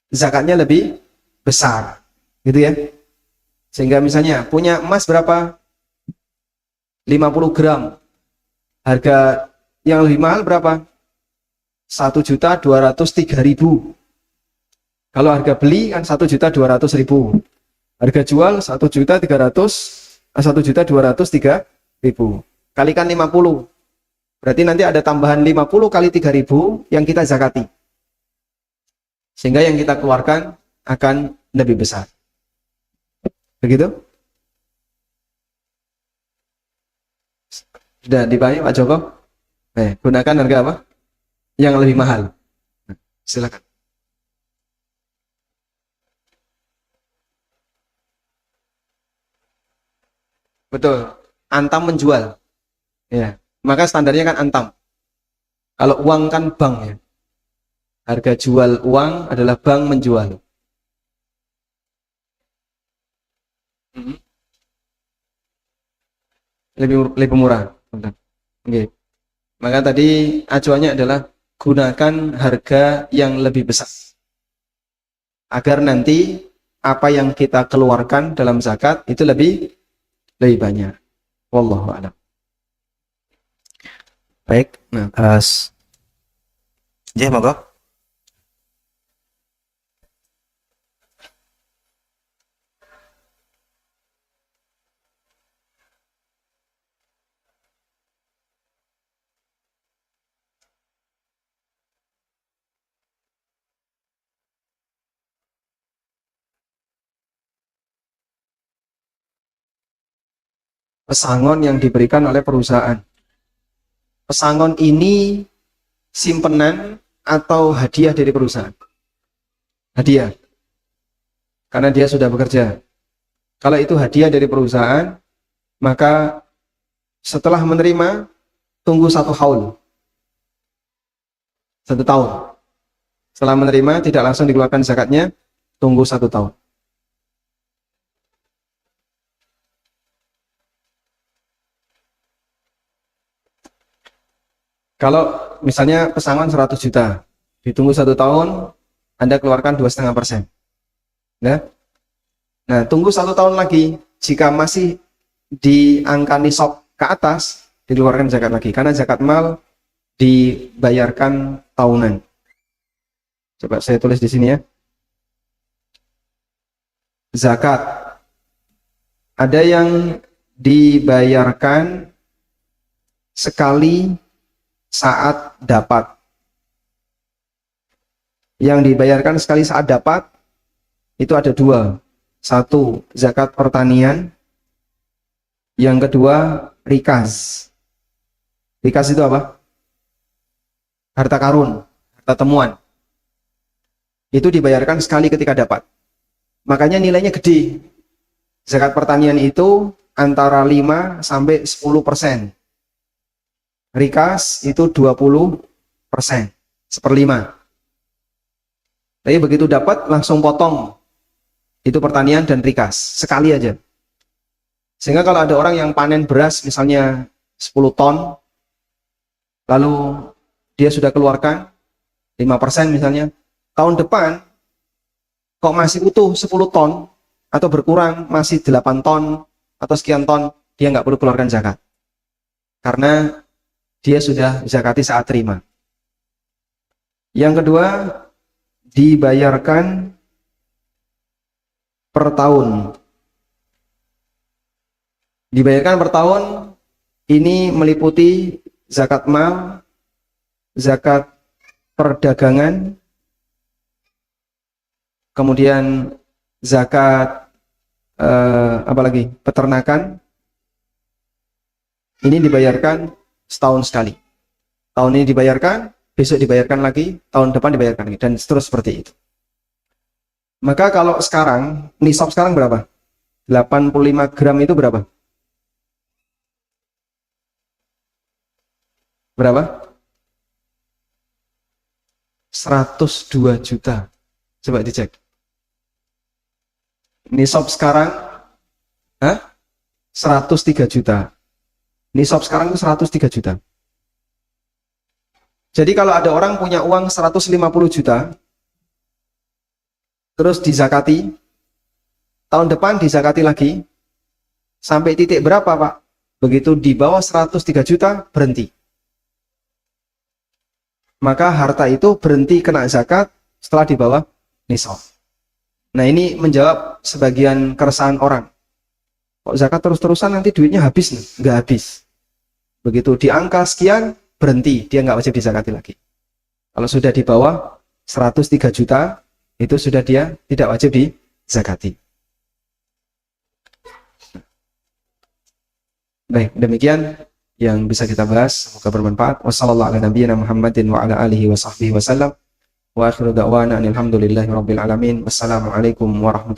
zakatnya lebih besar. Gitu ya. Sehingga misalnya punya emas berapa? 50 gram. Harga yang lebih mahal berapa? 1.203.000. Kalau harga beli kan 1.200.000. Harga jual 1.203.000. Kalikan 50. Berarti nanti ada tambahan 50 kali 3.000 yang kita zakati. Sehingga yang kita keluarkan akan lebih besar. Begitu? Sudah dipahami Pak Joko? Gunakan harga apa? Yang lebih mahal. Silakan. Betul. Antam menjual. Ya. Maka standarnya kan antam. Kalau uang kan bank ya. Harga jual uang adalah bank menjual. Lebih murah. Oke. Maka tadi acuannya adalah gunakan harga yang lebih besar. Agar nanti apa yang kita keluarkan dalam zakat itu lebih banyak. Wallahu a'lam. Baik. Nah, Monggo. pesangon yang diberikan oleh perusahaan. Pesangon ini simpenan atau hadiah dari perusahaan? Hadiah. Karena dia sudah bekerja. Kalau itu hadiah dari perusahaan, maka setelah menerima, tunggu 1 haul. 1 tahun. Setelah menerima, tidak langsung dikeluarkan zakatnya, tunggu 1 tahun. Kalau misalnya pesangon 100 juta, ditunggu 1 tahun, Anda keluarkan 2,5%. Nah, tunggu 1 tahun lagi, jika masih di angka nisab ke atas, dikeluarkan zakat lagi. Karena zakat mal dibayarkan tahunan. Coba saya tulis di sini ya. Zakat. Ada yang dibayarkan sekali saat dapat. Yang dibayarkan sekali saat dapat itu ada 2. 1, zakat pertanian. Yang kedua, rikas. Rikas itu apa? Harta karun, harta temuan. Itu dibayarkan sekali ketika dapat. Makanya nilainya gede. Zakat pertanian itu antara 5 sampai 10%. Rikas itu 20%, 1/5. Tapi begitu dapat langsung potong. Itu pertanian dan rikas, sekali aja. Sehingga kalau ada orang yang panen beras misalnya 10 ton, lalu dia sudah keluarkan 5% misalnya, tahun depan kok masih utuh 10 ton, atau berkurang masih 8 ton, atau sekian ton, dia nggak perlu keluarkan zakat. Karena dia sudah zakati saat terima. Yang kedua, dibayarkan per tahun. Dibayarkan per tahun, ini meliputi zakat mal, zakat perdagangan, kemudian zakat apalagi peternakan. Ini dibayarkan setahun sekali. Tahun ini dibayarkan, besok dibayarkan lagi, tahun depan dibayarkan lagi, dan seterusnya seperti itu. Maka kalau sekarang, nisab sekarang berapa? 85 gram itu berapa? Berapa? 102 juta. Coba dicek. Nisab sekarang 103 juta. Nisab sekarang itu 103 juta. Jadi kalau ada orang punya uang 150 juta, terus dizakati, tahun depan dizakati lagi, sampai titik berapa Pak? Begitu di bawah 103 juta, berhenti. Maka harta itu berhenti kena zakat setelah di bawah nisab. Nah ini menjawab sebagian keresahan orang. Kok zakat terus-terusan nanti duitnya habis nih? Nggak habis. Begitu di angka sekian, berhenti. Dia nggak wajib dizakati lagi. Kalau sudah di bawah 103 juta, itu sudah dia tidak wajib dizakati. Baik, demikian yang bisa kita bahas. Semoga bermanfaat. Wassalamualaikum warahmatullahi wabarakatuh.